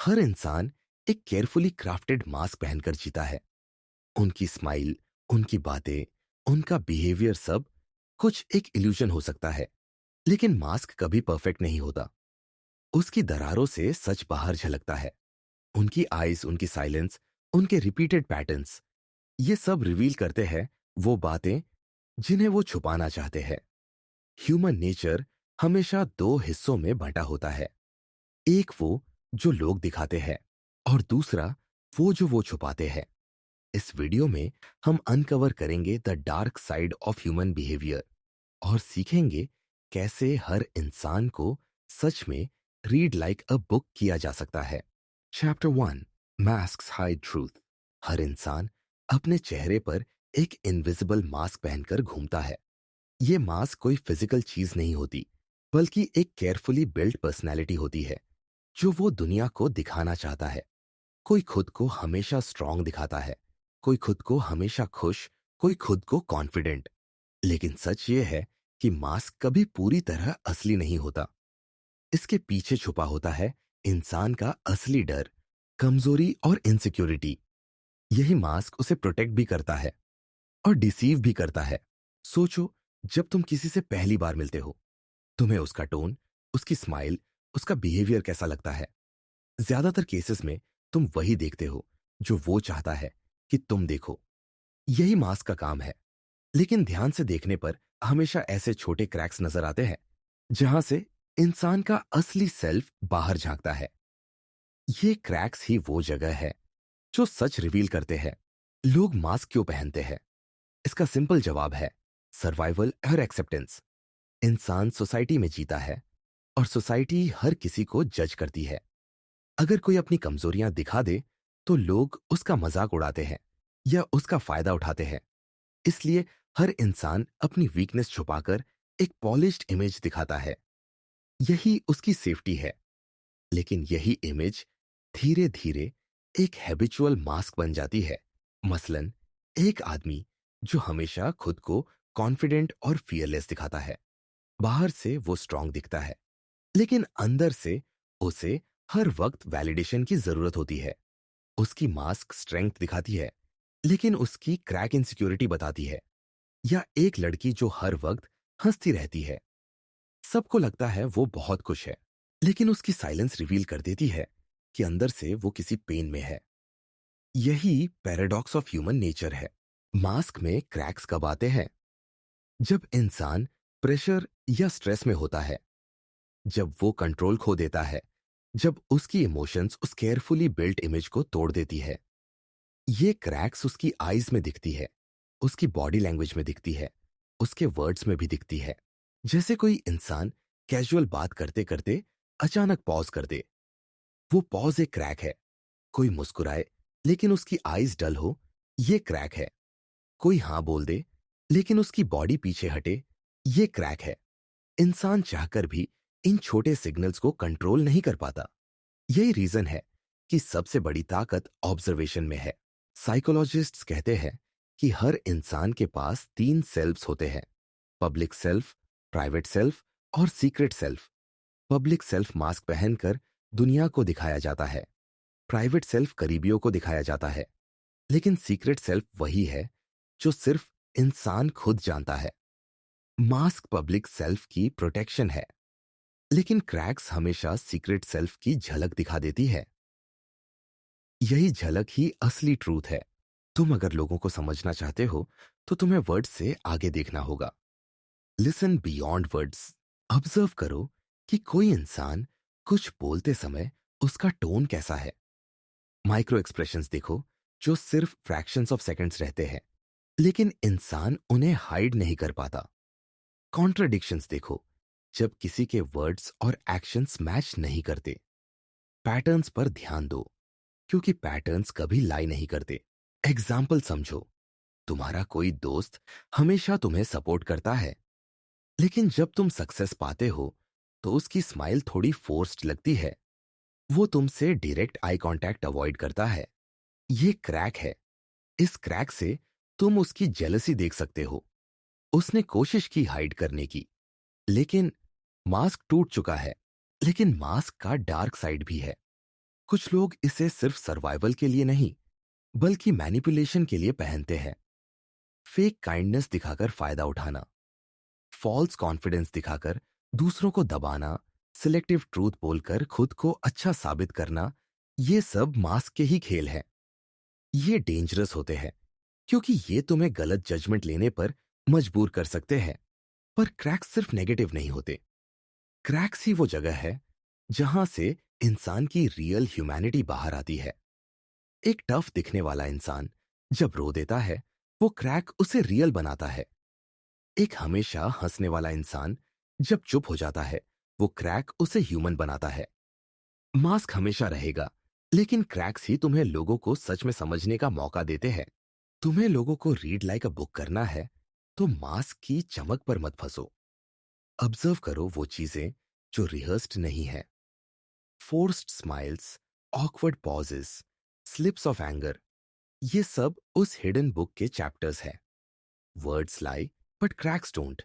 हर इंसान एक carefully crafted mask पहनकर जीता है। उनकी स्माइल, उनकी बातें, उनका बिहेवियर सब कुछ एक इल्यूजन हो सकता है। लेकिन मास्क कभी परफेक्ट नहीं होता। उसकी दरारों से सच बाहर झलकता है। उनकी आईज, उनकी साइलेंस, उनके रिपीटेड पैटर्न्स, ये सब रिवील करते हैं वो बातें जिन्हें वो छुपाना चाहते हैं। ह्यूमन नेचर हमेशा दो हिस्सों में बंटा होता है। एक वो जो लोग दिखाते हैं और दूसरा वो छुपाते हैं। इस वीडियो में हम अनकवर करेंगे the dark side of human behaviour और सीखेंगे कैसे हर इंसान को सच में रीड लाइक अ बुक किया जा सकता है। Chapter 1, masks hide truth. हर इंसान अपने चेहरे पर एक इनविजिबल मास्क पहनकर घूमता है। ये मास्क कोई फिजिकल चीज नहीं होती, बल्कि एक केयरफुली बिल्ड पर्सनैलिटी होती है जो वो दुनिया को दिखाना चाहता है। कोई खुद को हमेशा स्ट्रांग दिखाता है, कोई खुद को हमेशा खुश, कोई खुद को कॉन्फिडेंट। लेकिन सच ये है कि मास्क कभी पूरी तरह असली नहीं होता। इसके पीछे छुपा होता है इंसान का असली डर, कमजोरी और इनसिक्योरिटी। यही मास्क उसे प्रोटेक्ट भी करता है और डिसीव भी करता है। सोचो, जब तुम किसी से पहली बार मिलते हो, तुम्हें उसका टोन, उसकी स्माइल, उसका बिहेवियर कैसा लगता है। ज्यादातर केसेस में तुम वही देखते हो जो वो चाहता है कि तुम देखो। यही मास्क का काम है। लेकिन ध्यान से देखने पर हमेशा ऐसे छोटे क्रैक्स नजर आते हैं जहां से इंसान का असली सेल्फ बाहर झांकता है। ये क्रैक्स ही वो जगह है जो सच रिवील करते हैं। लोग मास्क क्यों पहनते हैं? इसका सिंपल जवाब है सर्वाइवल और एक्सेप्टेंस। इंसान सोसाइटी में जीता है और सोसाइटी हर किसी को जज करती है। अगर कोई अपनी कमजोरियां दिखा दे तो लोग उसका मजाक उड़ाते हैं या उसका फायदा उठाते हैं। इसलिए हर इंसान अपनी वीकनेस छुपाकर एक पॉलिश्ड इमेज दिखाता है। यही उसकी सेफ्टी है। लेकिन यही इमेज धीरे धीरे एक हैबिचुअल मास्क बन जाती है। मसलन, एक आदमी जो हमेशा खुद को कॉन्फिडेंट और फियरलेस दिखाता है। बाहर से वो स्ट्रांग दिखता है, लेकिन अंदर से उसे हर वक्त वैलिडेशन की जरूरत होती है। उसकी मास्क स्ट्रेंथ दिखाती है, लेकिन उसकी क्रैक इनसिक्योरिटी बताती है। या एक लड़की जो हर वक्त हंसती रहती है, सबको लगता है वो बहुत खुश है, लेकिन उसकी साइलेंस रिवील कर देती है कि अंदर से वो किसी पेन में है। यही पैराडॉक्स ऑफ ह्यूमन नेचर है। मास्क में क्रैक्स कब आते हैं? जब इंसान प्रेशर या स्ट्रेस में होता है, जब वो कंट्रोल खो देता है, जब उसकी इमोशंस उस केयरफुली बिल्ट इमेज को तोड़ देती है। ये क्रैक्स उसकी आईज में दिखती है, उसकी बॉडी लैंग्वेज में दिखती है, उसके वर्ड्स में भी दिखती है। जैसे कोई इंसान कैजुअल बात करते करते अचानक पॉज कर दे, वो पॉज एक क्रैक है। कोई मुस्कुराए लेकिन उसकी आईज डल हो, ये क्रैक है। कोई हाँ बोल दे लेकिन उसकी बॉडी पीछे हटे, ये क्रैक है। इंसान चाहकर भी इन छोटे सिग्नल्स को कंट्रोल नहीं कर पाता। यही रीजन है कि सबसे बड़ी ताकत ऑब्जर्वेशन में है। साइकोलॉजिस्ट्स कहते हैं कि हर इंसान के पास तीन सेल्फ्स होते हैं: पब्लिक सेल्फ, प्राइवेट सेल्फ और secret self. Public self mask पहनकर दुनिया को दिखाया जाता है। प्राइवेट सेल्फ करीबियों को दिखाया जाता है। लेकिन सीक्रेट सेल्फ वही है जो सिर्फ इंसान खुद जानता है। मास्क पब्लिक सेल्फ की प्रोटेक्शन है, लेकिन क्रैक्स हमेशा सीक्रेट सेल्फ की झलक दिखा देती है। यही झलक ही असली ट्रूथ है। तुम अगर लोगों को समझना चाहते हो तो तुम्हें वर्ड्स से आगे देखना होगा। Listen beyond words. ऑब्जर्व करो कि कोई इंसान कुछ बोलते समय उसका टोन कैसा है। माइक्रो एक्सप्रेशंस देखो जो सिर्फ फ्रैक्शंस ऑफ सेकंड्स रहते हैं, लेकिन इंसान उन्हें हाइड नहीं कर पाता। कॉन्ट्रडिक्शंस देखो जब किसी के वर्ड्स और एक्शंस मैच नहीं करते। पैटर्न्स पर ध्यान दो, क्योंकि पैटर्न्स कभी लाई नहीं करते। एग्जाम्पल समझो, तुम्हारा कोई दोस्त हमेशा तुम्हें सपोर्ट करता है, लेकिन जब तुम सक्सेस पाते हो तो उसकी स्माइल थोड़ी फोर्स्ड लगती है। वो तुमसे डायरेक्ट आई कांटेक्ट अवॉइड करता है। ये क्रैक है। इस क्रैक से तुम उसकी जेलसी देख सकते हो। उसने कोशिश की हाइड करने की, लेकिन मास्क टूट चुका है। लेकिन मास्क का डार्क साइड भी है। कुछ लोग इसे सिर्फ सर्वाइवल के लिए नहीं, बल्कि मैनिपुलेशन के लिए पहनते हैं। फेक काइंडनेस दिखाकर फायदा उठाना, फॉल्स कॉन्फिडेंस दिखाकर दूसरों को दबाना, सिलेक्टिव ट्रूथ बोलकर खुद को अच्छा साबित करना, ये सब मास्क के ही खेल हैं। ये डेंजरस होते हैं क्योंकि ये तुम्हें गलत जजमेंट लेने पर मजबूर कर सकते हैं। पर क्रैक्स सिर्फ नेगेटिव नहीं होते। क्रैक्स ही वो जगह है जहां से इंसान की रियल ह्यूमैनिटी बाहर आती है। एक टफ दिखने वाला इंसान जब रो देता है, वो क्रैक उसे रियल बनाता है। एक हमेशा हंसने वाला इंसान जब चुप हो जाता है, वो क्रैक उसे ह्यूमन बनाता है। मास्क हमेशा रहेगा, लेकिन क्रैक्स ही तुम्हें लोगों को सच में समझने का मौका देते हैं। तुम्हें लोगों को रीड लाइक अ बुक करना है, तो मास्क की चमक पर मत फंसो। ऑब्जर्व करो वो चीजें जो रिहर्स्ड नहीं है। Forced smiles, awkward pauses, slips of anger, ये सब उस हिडन बुक के चैप्टर्स हैं। Words lie but cracks don't,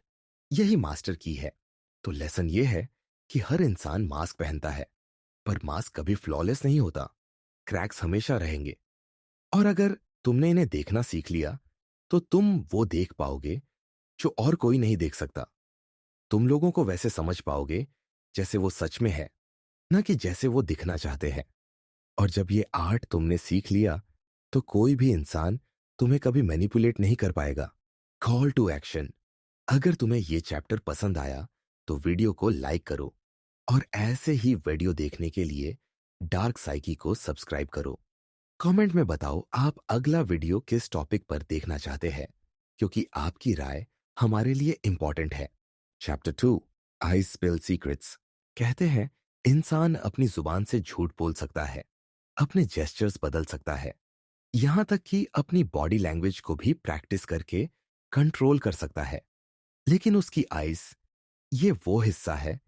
यही मास्टर की है। तो लेसन ये है कि हर इंसान मास्क पहनता है, पर मास्क कभी फ्लॉलेस नहीं होता। क्रैक्स हमेशा रहेंगे। और अगर तुमने इन्हें देखना सीख लिया, तो तुम वो देख पाओगे जो और कोई नहीं देख सकता। तुम लोगों को वैसे समझ पाओगे जैसे वो सच में है, ना कि जैसे वो दिखना चाहते हैं। और जब ये आर्ट तुमने सीख लिया, तो कोई भी इंसान तुम्हें कभी मैनिपुलेट नहीं कर पाएगा। Call to action. अगर तुम्हें ये चैप्टर पसंद आया, तो वीडियो को लाइक करो, और ऐसे ही वीडियो देखने के लिए डार्क साइकी को सब्सक्राइब करो। कमेंट में बताओ आप अगला वीडियो किस टॉपिक पर देखना चाहते हैं, क्योंकि आपकी राय हमारे लिए इंपॉर्टेंट है। चैप्टर 2, आई स्पिल सीक्रेट्स। कहते हैं इंसान अपनी जुबान से झूठ बोल सकता है, अपने जेस्चर्स बदल सकता है, यहां तक कि अपनी बॉडी लैंग्वेज को भी प्रैक्टिस करके कंट्रोल कर सकता है। लेकिन उसकी आइज, ये वो हिस्सा है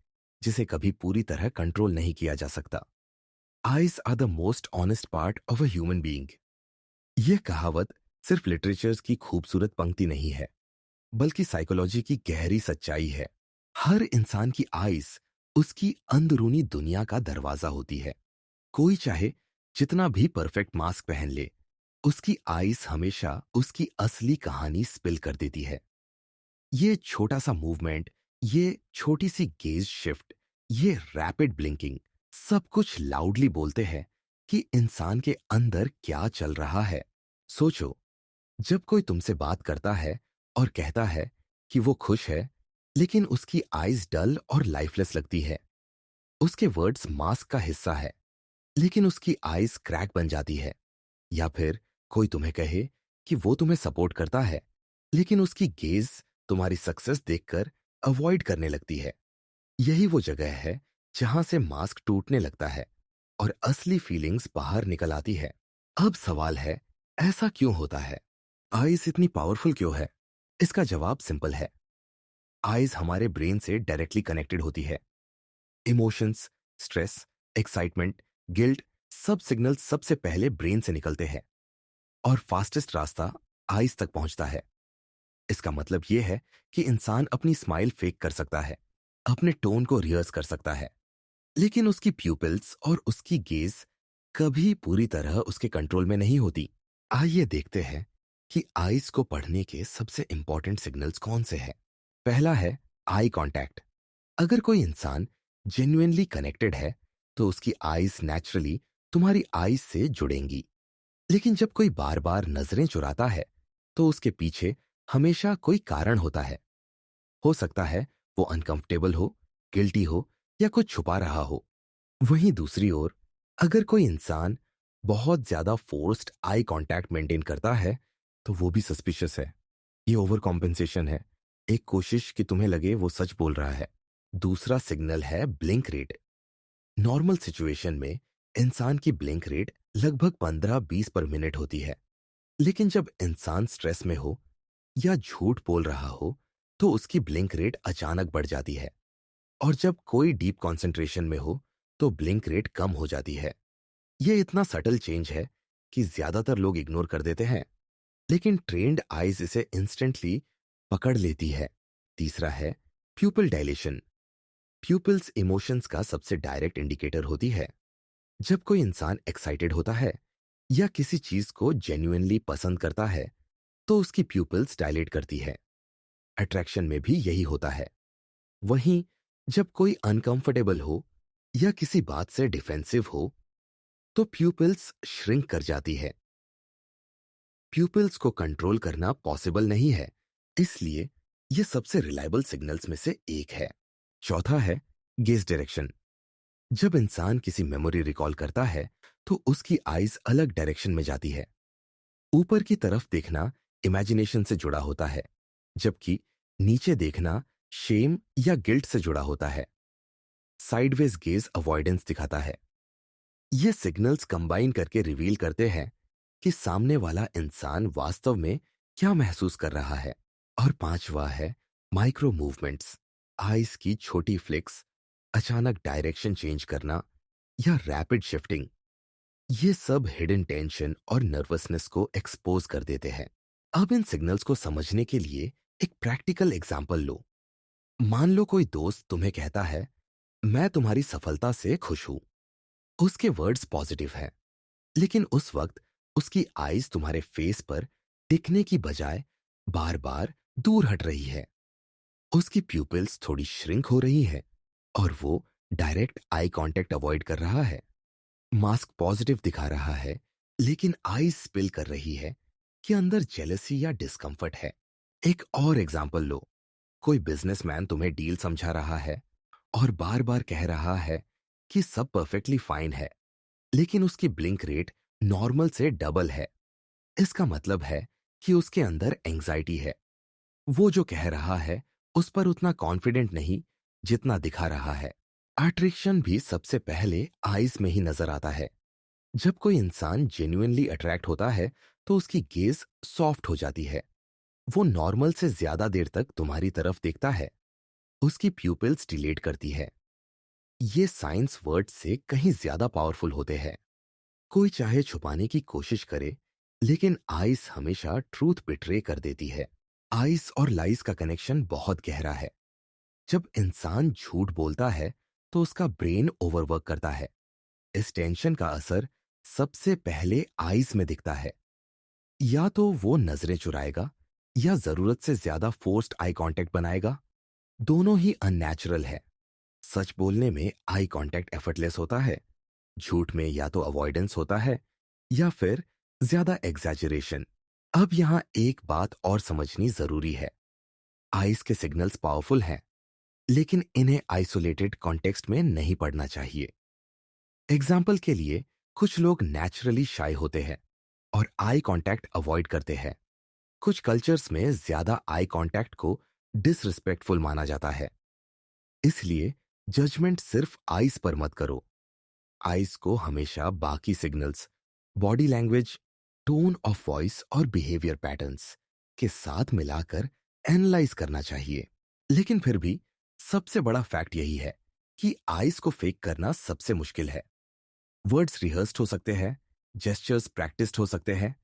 जिसे कभी पूरी तरह कंट्रोल नहीं किया जा सकता। Eyes are the most honest part of a human being. यह कहावत सिर्फ लिटरेचर्स की खूबसूरत पंक्ति नहीं है, बल्कि साइकोलॉजी की गहरी सच्चाई है। हर इंसान की आइज उसकी अंदरूनी दुनिया का दरवाजा होती है। कोई चाहे जितना भी परफेक्ट मास्क पहन ले, उसकी आइज हमेशा उसकी असली कहानी स्पिल कर देती है। ये छोटा सा मूवमेंट, ये छोटी सी गेज शिफ्ट, ये रैपिड ब्लिंकिंग, सब कुछ लाउडली बोलते हैं कि इंसान के अंदर क्या चल रहा है। सोचो, जब कोई तुमसे बात करता है और कहता है कि वो खुश है, लेकिन उसकी आइज डल और लाइफलेस लगती है। उसके वर्ड्स मास्क का हिस्सा है, लेकिन उसकी आइज क्रैक बन जाती है। या फिर कोई तुम्हें कहे कि वो तुम्हें सपोर्ट करता है, लेकिन उसकी गेज तुम्हारी सक्सेस देखकर अवॉइड करने लगती है। यही वो जगह है जहां से मास्क टूटने लगता है और असली फीलिंग्स बाहर निकल आती है। अब सवाल है, ऐसा क्यों होता है? आइज इतनी पावरफुल क्यों है? इसका जवाब सिंपल है। आइज हमारे ब्रेन से डायरेक्टली कनेक्टेड होती है। इमोशंस, स्ट्रेस, एक्साइटमेंट, गिल्ट, सब सिग्नल सबसे पहले ब्रेन से निकलते हैं, और फास्टेस्ट रास्ता आइज तक पहुंचता है। इसका मतलब यह है कि इंसान अपनी स्माइल फेक कर सकता है, अपने टोन को रिहर्स कर सकता है, लेकिन उसकी प्यूपिल्स और उसकी गेज कभी पूरी तरह उसके कंट्रोल में नहीं होती। आइए देखते हैं कि आइज को पढ़ने के सबसे इंपॉर्टेंट सिग्नल्स कौन से हैं। पहला है आई कांटेक्ट। अगर कोई इंसान जेन्युइनली कनेक्टेड है, तो उसकी आइज नेचुरली तुम्हारी आइज से जुड़ेंगी। लेकिन जब कोई बार बार नजरें चुराता है, तो उसके पीछे हमेशा कोई कारण होता है। हो सकता है वो अनकंफर्टेबल हो, गिल्टी हो, या कुछ छुपा रहा हो। वहीं दूसरी ओर, अगर कोई इंसान बहुत ज्यादा फोर्स्ड आई कांटेक्ट मेंटेन करता है, तो वो भी सस्पिशियस है। ये ओवर कॉम्पेंसेशन है, एक कोशिश कि तुम्हें लगे वो सच बोल रहा है। दूसरा सिग्नल है ब्लिंक रेट। नॉर्मल सिचुएशन में इंसान की ब्लिंक रेट लगभग 15-20 पर मिनट होती है, लेकिन जब इंसान स्ट्रेस में हो या झूठ बोल रहा हो, तो उसकी ब्लिंक रेट अचानक बढ़ जाती है। और जब कोई डीप कंसंट्रेशन में हो, तो ब्लिंक रेट कम हो जाती है। यह इतना सटल चेंज है कि ज्यादातर लोग इग्नोर कर देते हैं, लेकिन ट्रेन्ड आइज इसे इंस्टेंटली पकड़ लेती है। तीसरा है प्यूपिल डायलेशन। प्यूपिल्स इमोशंस का सबसे डायरेक्ट इंडिकेटर होती है। जब कोई इंसान एक्साइटेड होता है या किसी चीज को जेन्युइनली पसंद करता है, तो उसकी प्यूपिल्स डायलेट करती है। अट्रैक्शन में भी यही होता है। वहीं जब कोई अनकंफर्टेबल हो या किसी बात से डिफेंसिव हो, तो प्यूपिल्स श्रिंक कर जाती है। प्यूपिल्स को कंट्रोल करना पॉसिबल नहीं है, इसलिए यह सबसे रिलायबल सिग्नल्स में से एक है। चौथा है गेज डायरेक्शन। जब इंसान किसी मेमोरी रिकॉल करता है, तो उसकी आईज अलग डायरेक्शन में जाती है। ऊपर की तरफ देखना इमेजिनेशन से जुड़ा होता है, जबकि नीचे देखना शेम या गिल्ट से जुड़ा होता है। साइडवेज गेज अवॉइडेंस दिखाता है। ये सिग्नल्स कंबाइन करके रिवील करते हैं कि सामने वाला इंसान वास्तव में क्या महसूस कर रहा है। और पांचवा है माइक्रो मूवमेंट्स। आइज की छोटी फ्लिक्स, अचानक डायरेक्शन चेंज करना या रैपिड शिफ्टिंग, ये सब हिडन टेंशन और नर्वसनेस को एक्सपोज कर देते हैं। अब इन सिग्नल्स को समझने के लिए एक प्रैक्टिकल एग्जांपल लो। मान लो कोई दोस्त तुम्हें कहता है, मैं तुम्हारी सफलता से खुश हूं। उसके वर्ड्स पॉजिटिव हैं, लेकिन उस वक्त उसकी आईज तुम्हारे फेस पर टिकने की बजाय बार बार दूर हट रही है। उसकी प्यूपिल्स थोड़ी श्रिंक हो रही है और वो डायरेक्ट आई कांटेक्ट अवॉइड कर रहा है। मास्क पॉजिटिव दिखा रहा है, लेकिन आईज स्पिल कर रही है कि अंदर जेलसी या डिस्कंफर्ट है। एक और एग्जांपल लो। कोई बिजनेसमैन तुम्हें डील समझा रहा है और बार बार कह रहा है कि सब परफेक्टली फाइन है, लेकिन उसकी ब्लिंक रेट नॉर्मल से डबल है। इसका मतलब है कि उसके अंदर एंजाइटी है। वो जो कह रहा है उस पर उतना कॉन्फिडेंट नहीं जितना दिखा रहा है। अट्रैक्शन भी सबसे पहले आईज में ही नजर आता है। जब कोई इंसान जेन्युइनली अट्रैक्ट होता है, तो उसकी गेज सॉफ्ट हो जाती है। वो नॉर्मल से ज्यादा देर तक तुम्हारी तरफ देखता है। उसकी प्यूपिल्स डिलेट करती है। ये साइंस वर्ड से कहीं ज्यादा पावरफुल होते हैं। कोई चाहे छुपाने की कोशिश करे, लेकिन आइस हमेशा ट्रूथ बिट्रे कर देती है। आइस और लाइस का कनेक्शन बहुत गहरा है। जब इंसान झूठ बोलता है, तो उसका ब्रेन ओवरवर्क करता है। इस टेंशन का असर सबसे पहले आइज में दिखता है। या तो वो नजरें चुराएगा या जरूरत से ज्यादा फोर्स्ड आई कांटेक्ट बनाएगा। दोनों ही अननेचुरल है। सच बोलने में आई कांटेक्ट एफर्टलेस होता है। झूठ में या तो अवॉइडेंस होता है या फिर ज्यादा एग्जैजरेशन। अब यहां एक बात और समझनी जरूरी है। आइज के सिग्नल्स पावरफुल हैं, लेकिन इन्हें आइसोलेटेड कॉन्टेक्स्ट में नहीं पढ़ना चाहिए। एग्जाम्पल के लिए, कुछ लोग नेचुरली शाय होते हैं और आई कांटेक्ट अवॉइड करते हैं। कुछ कल्चर्स में ज्यादा आई कांटेक्ट को डिसरिस्पेक्टफुल माना जाता है। इसलिए जजमेंट सिर्फ आइज पर मत करो। आइज को हमेशा बाकी signals, body language, tone of voice और बिहेवियर पैटर्न्स के साथ मिलाकर एनालाइज करना चाहिए। लेकिन फिर भी सबसे बड़ा फैक्ट यही है कि आइज को फेक करना सबसे मुश्किल है। वर्ड्स रिहर्स्ड हो सकते हैं, जेस्चर्स प्रैक्टिस्ड हो सकते हैं,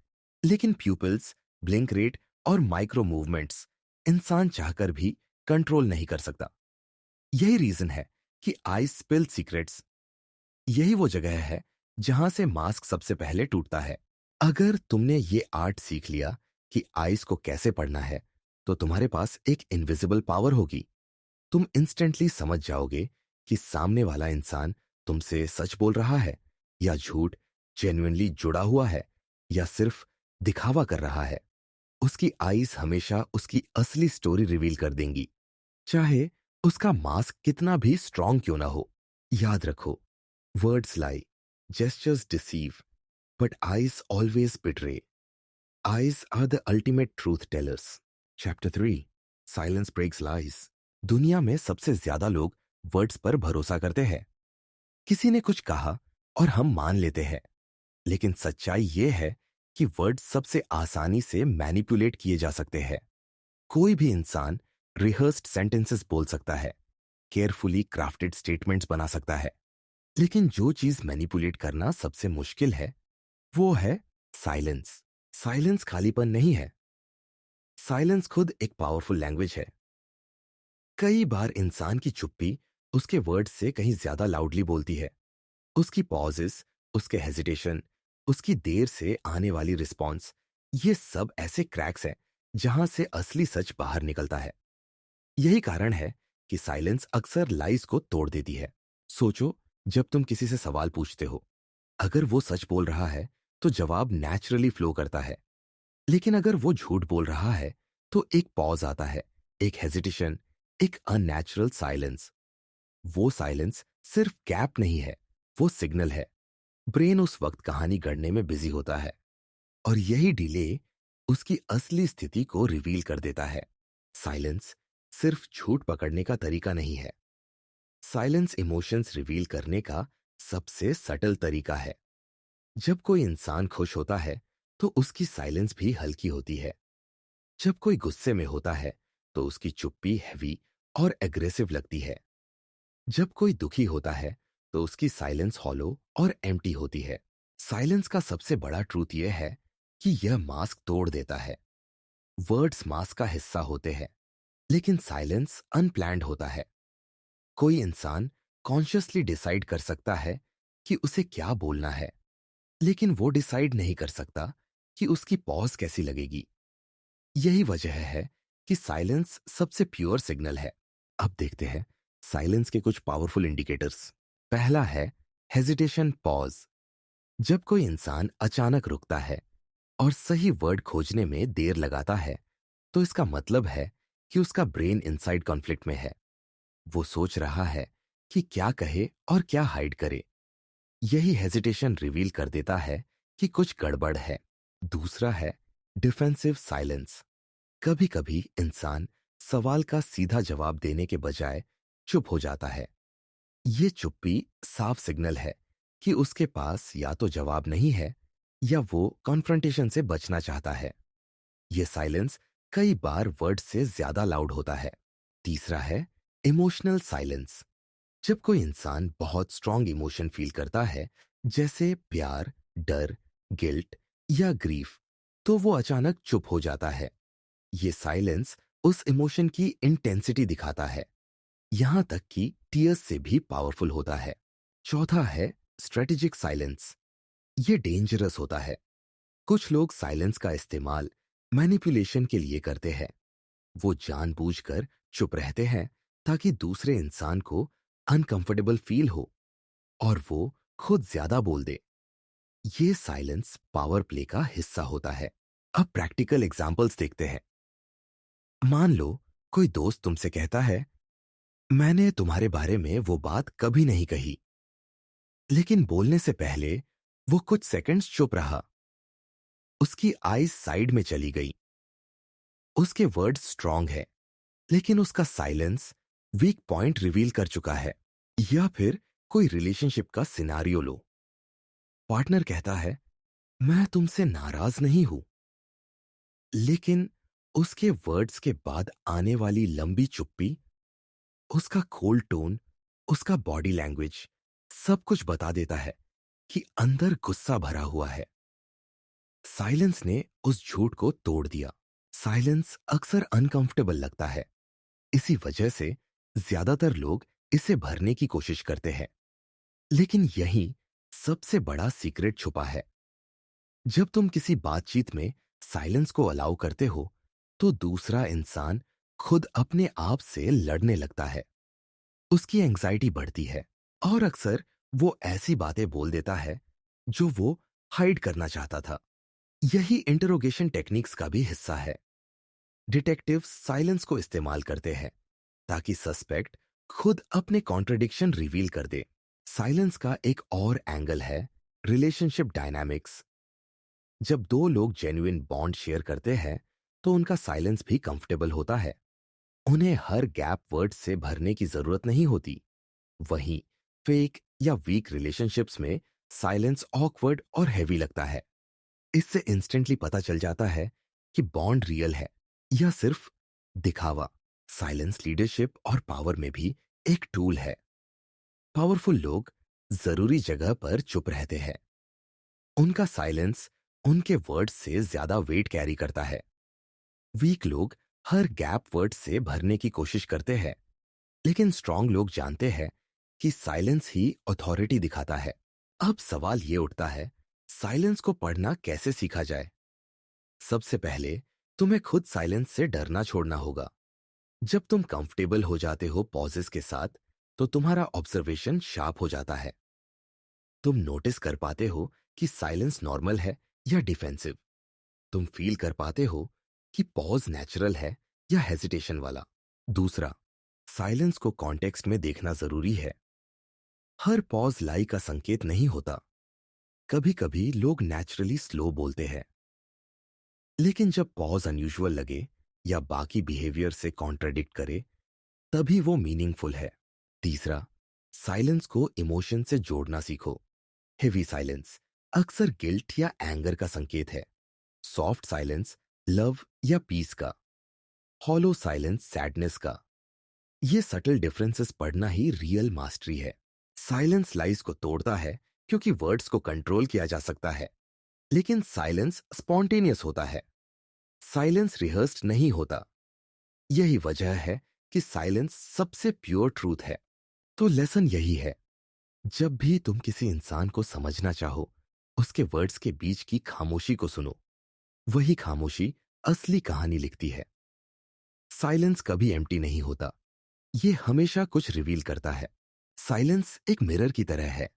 लेकिन प्यूपिल्स, ब्लिंक रेट और माइक्रो मूवमेंट्स इंसान चाहकर भी कंट्रोल नहीं कर सकता। यही रीजन है कि आई स्पिल सीक्रेट्स, यही वो जगह है जहां से मास्क सबसे पहले टूटता है। अगर तुमने ये आर्ट सीख लिया कि आइज को कैसे पढ़ना है, तो तुम्हारे पास एक इनविजिबल पावर होगी। तुम इंस्टेंटली समझ जाओगे कि सामने वाला इंसान तुमसे सच बोल रहा है या झूठ, जेन्युइनली जुड़ा हुआ है या सिर्फ दिखावा कर रहा है। उसकी आईज हमेशा उसकी असली स्टोरी रिवील कर देंगी, चाहे उसका मास्क कितना भी स्ट्रांग क्यों ना हो। याद रखो, words lie, gestures deceive, but eyes always betray. Eyes are the ultimate truth tellers. Chapter 3, silence breaks lies. दुनिया में सबसे ज्यादा लोग वर्ड्स पर भरोसा करते हैं। किसी ने कुछ कहा और हम मान लेते हैं, लेकिन सच्चाई यह है कि वर्ड्स सबसे आसानी से मैनिपुलेट किए जा सकते हैं। कोई भी इंसान रिहर्स्ड सेंटेंसेस बोल सकता है, केयरफुली क्राफ्टेड स्टेटमेंट्स बना सकता है, लेकिन जो चीज मैनिपुलेट करना सबसे मुश्किल है, वो है साइलेंस। साइलेंस खालीपन नहीं है। साइलेंस खुद एक पावरफुल लैंग्वेज है। कई बार इंसान की चुप्पी उसके वर्ड्स से कहीं ज्यादा लाउडली बोलती है। उसकी पॉजेस, उसके हेजिटेशन, उसकी देर से आने वाली रिस्पॉन्स, ये सब ऐसे क्रैक्स हैं जहां से असली सच बाहर निकलता है। यही कारण है कि साइलेंस अक्सर लाइज को तोड़ देती है। सोचो, जब तुम किसी से सवाल पूछते हो, अगर वो सच बोल रहा है तो जवाब नेचुरली फ्लो करता है। लेकिन अगर वो झूठ बोल रहा है तो एक पॉज आता है, एक हेजिटेशन, एक अननेचुरल साइलेंस। वो साइलेंस सिर्फ गैप नहीं है, वो सिग्नल है। ब्रेन उस वक्त कहानी गढ़ने में बिजी होता है, और यही डिले उसकी असली स्थिति को रिवील कर देता है। साइलेंस सिर्फ झूठ पकड़ने का तरीका नहीं है, साइलेंस इमोशंस रिवील करने का सबसे सटल तरीका है। जब कोई इंसान खुश होता है तो उसकी साइलेंस भी हल्की होती है। जब कोई गुस्से में होता है तो उसकी चुप्पी हैवी और एग्रेसिव लगती है। जब कोई दुखी होता है तो उसकी साइलेंस हॉलो और एम्प्टी होती है। साइलेंस का सबसे बड़ा ट्रूथ यह है कि यह मास्क तोड़ देता है। वर्ड्स मास्क का हिस्सा होते हैं, लेकिन साइलेंस अनप्लैन्ड होता है। कोई इंसान कॉन्शियसली डिसाइड कर सकता है कि उसे क्या बोलना है, लेकिन वो डिसाइड नहीं कर सकता कि उसकी पॉज कैसी लगेगी। यही वजह है कि साइलेंस सबसे प्योर सिग्नल है। अब देखते हैं साइलेंस के कुछ पावरफुल इंडिकेटर्स। पहला है हेजिटेशन पॉज। जब कोई इंसान अचानक रुकता है और सही वर्ड खोजने में देर लगाता है, तो इसका मतलब है कि उसका ब्रेन इनसाइड कॉन्फ्लिक्ट में है। वो सोच रहा है कि क्या कहे और क्या हाइड करे। यही हेजिटेशन रिवील कर देता है कि कुछ गड़बड़ है। दूसरा है डिफेंसिव साइलेंस। कभी कभी इंसान सवाल का सीधा जवाब देने के बजाय चुप हो जाता है। ये चुप्पी साफ सिग्नल है कि उसके पास या तो जवाब नहीं है या वो कॉन्फ्रंटेशन से बचना चाहता है। ये साइलेंस कई बार वर्ड से ज्यादा लाउड होता है। तीसरा है इमोशनल साइलेंस। जब कोई इंसान बहुत स्ट्रांग इमोशन फील करता है, जैसे प्यार, डर, गिल्ट या ग्रीफ, तो वो अचानक चुप हो जाता है। ये साइलेंस उस इमोशन की इंटेंसिटी दिखाता है, यहां तक कि टीयर्स से भी पावरफुल होता है। चौथा है स्ट्रेटेजिक साइलेंस। ये डेंजरस होता है। कुछ लोग साइलेंस का इस्तेमाल मैनिपुलेशन के लिए करते हैं। वो जानबूझकर चुप रहते हैं ताकि दूसरे इंसान को अनकंफर्टेबल फील हो और वो खुद ज्यादा बोल दे। ये साइलेंस पावर प्ले का हिस्सा होता है। अब प्रैक्टिकल एग्जांपल्स देखते हैं। मान लो कोई दोस्त तुमसे कहता है, मैंने तुम्हारे बारे में वो बात कभी नहीं कही। लेकिन बोलने से पहले वो कुछ सेकंड्स चुप रहा। उसकी आईज साइड में चली गई। उसके वर्ड्स स्ट्रांग है, लेकिन उसका साइलेंस वीक पॉइंट रिवील कर चुका है। या फिर कोई रिलेशनशिप का सिनारियो लो। पार्टनर कहता है, मैं तुमसे नाराज नहीं हूं, लेकिन उसके वर्ड्स के बाद आने वाली लंबी चुप्पी, उसका कोल्ड टोन, उसका बॉडी लैंग्वेज सब कुछ बता देता है कि अंदर गुस्सा भरा हुआ है। साइलेंस ने उस झूठ को तोड़ दिया। साइलेंस अक्सर अनकंफर्टेबल लगता है, इसी वजह से ज्यादातर लोग इसे भरने की कोशिश करते हैं। लेकिन यही सबसे बड़ा सीक्रेट छुपा है। जब तुम किसी बातचीत में साइलेंस को अलाउ करते हो, तो दूसरा इंसान खुद अपने आप से लड़ने लगता है। उसकी एंग्जाइटी बढ़ती है और अक्सर वो ऐसी बातें बोल देता है जो वो हाइड करना चाहता था। यही इंटरोगेशन टेक्निक्स का भी हिस्सा है। डिटेक्टिव्स साइलेंस को इस्तेमाल करते हैं ताकि सस्पेक्ट खुद अपने कॉन्ट्रडिक्शन रिवील कर दे। साइलेंस का एक और एंगल है रिलेशनशिप डायनामिक्स। जब दो लोग जेन्युइन बॉन्ड शेयर करते हैं, तो उनका साइलेंस भी कंफर्टेबल होता है। उन्हें हर गैप वर्ड से भरने की जरूरत नहीं होती। वहीं फेक या वीक रिलेशनशिप्स में साइलेंस ऑकवर्ड और हैवी लगता है। इससे इंस्टेंटली पता चल जाता है कि बॉन्ड रियल है या सिर्फ दिखावा। साइलेंस लीडरशिप और पावर में भी एक टूल है। पावरफुल लोग जरूरी जगह पर चुप रहते हैं। उनका साइलेंस उनके वर्ड से ज्यादा वेट कैरी करता है। वीक लोग हर गैप वर्ड से भरने की कोशिश करते हैं, लेकिन स्ट्रांग लोग जानते हैं कि साइलेंस ही अथॉरिटी दिखाता है। अब सवाल ये उठता है, साइलेंस को पढ़ना कैसे सीखा जाए? सबसे पहले तुम्हें खुद साइलेंस से डरना छोड़ना होगा। जब तुम कंफर्टेबल हो जाते हो पॉजेस के साथ, तो तुम्हारा ऑब्जर्वेशन शार्प हो जाता है। तुम नोटिस कर पाते हो कि साइलेंस नॉर्मल है या डिफेंसिव। तुम फील कर पाते हो कि पॉज नेचुरल है या हेजिटेशन वाला। दूसरा, साइलेंस को कॉन्टेक्स्ट में देखना जरूरी है। हर पॉज लाई का संकेत नहीं होता। कभी कभी लोग नेचुरली स्लो बोलते हैं, लेकिन जब पॉज अनयूजुअल लगे या बाकी बिहेवियर से कॉन्ट्रडिक्ट करे, तभी वो मीनिंगफुल है। तीसरा, साइलेंस को इमोशन से जोड़ना सीखो। हेवी साइलेंस अक्सर गिल्ट या एंगर का संकेत है। सॉफ्ट साइलेंस लव या पीस का। हॉलो साइलेंस सैडनेस का। ये सटल डिफरेंसेस पढ़ना ही रियल मास्टरी है। साइलेंस लाइज को तोड़ता है क्योंकि वर्ड्स को कंट्रोल किया जा सकता है, लेकिन साइलेंस स्पॉन्टेनियस होता है। साइलेंस रिहर्स्ड नहीं होता। यही वजह है कि साइलेंस सबसे प्योर ट्रूथ है। तो लेसन यही है, जब भी तुम किसी इंसान को समझना चाहो, उसके वर्ड्स के बीच की खामोशी को सुनो। वही खामोशी असली कहानी लिखती है। साइलेंस कभी एम्प्टी नहीं होता, ये हमेशा कुछ रिवील करता है। साइलेंस एक मिरर की तरह है।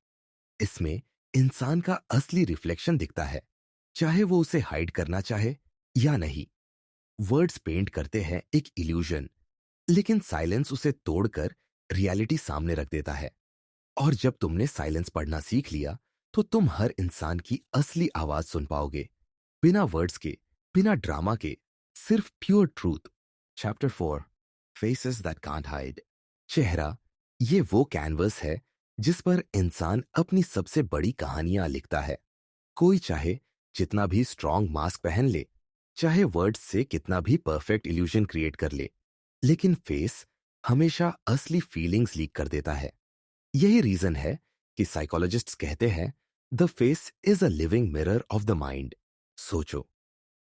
इसमें इंसान का असली रिफ्लेक्शन दिखता है, चाहे वो उसे हाइड करना चाहे या नहीं। वर्ड्स पेंट करते हैं एक इल्यूजन, लेकिन साइलेंस उसे तोड़कर रियलिटी सामने रख देता है। और जब तुमने साइलेंस पढ़ना सीख लिया, तो तुम हर इंसान की असली आवाज सुन पाओगे, बिना वर्ड्स के, बिना ड्रामा के, सिर्फ pure truth. Chapter 4, faces that can't hide. चेहरा ये वो कैनवस है जिस पर इंसान अपनी सबसे बड़ी कहानियां लिखता है। कोई चाहे जितना भी स्ट्रॉन्ग मास्क पहन ले, चाहे वर्ड्स से कितना भी परफेक्ट इल्यूजन क्रिएट कर ले, लेकिन फेस हमेशा असली फीलिंग्स लीक कर देता है। यही रीजन है कि साइकोलॉजिस्ट्स कहते हैं, the face is a living mirror of the mind. सोचो,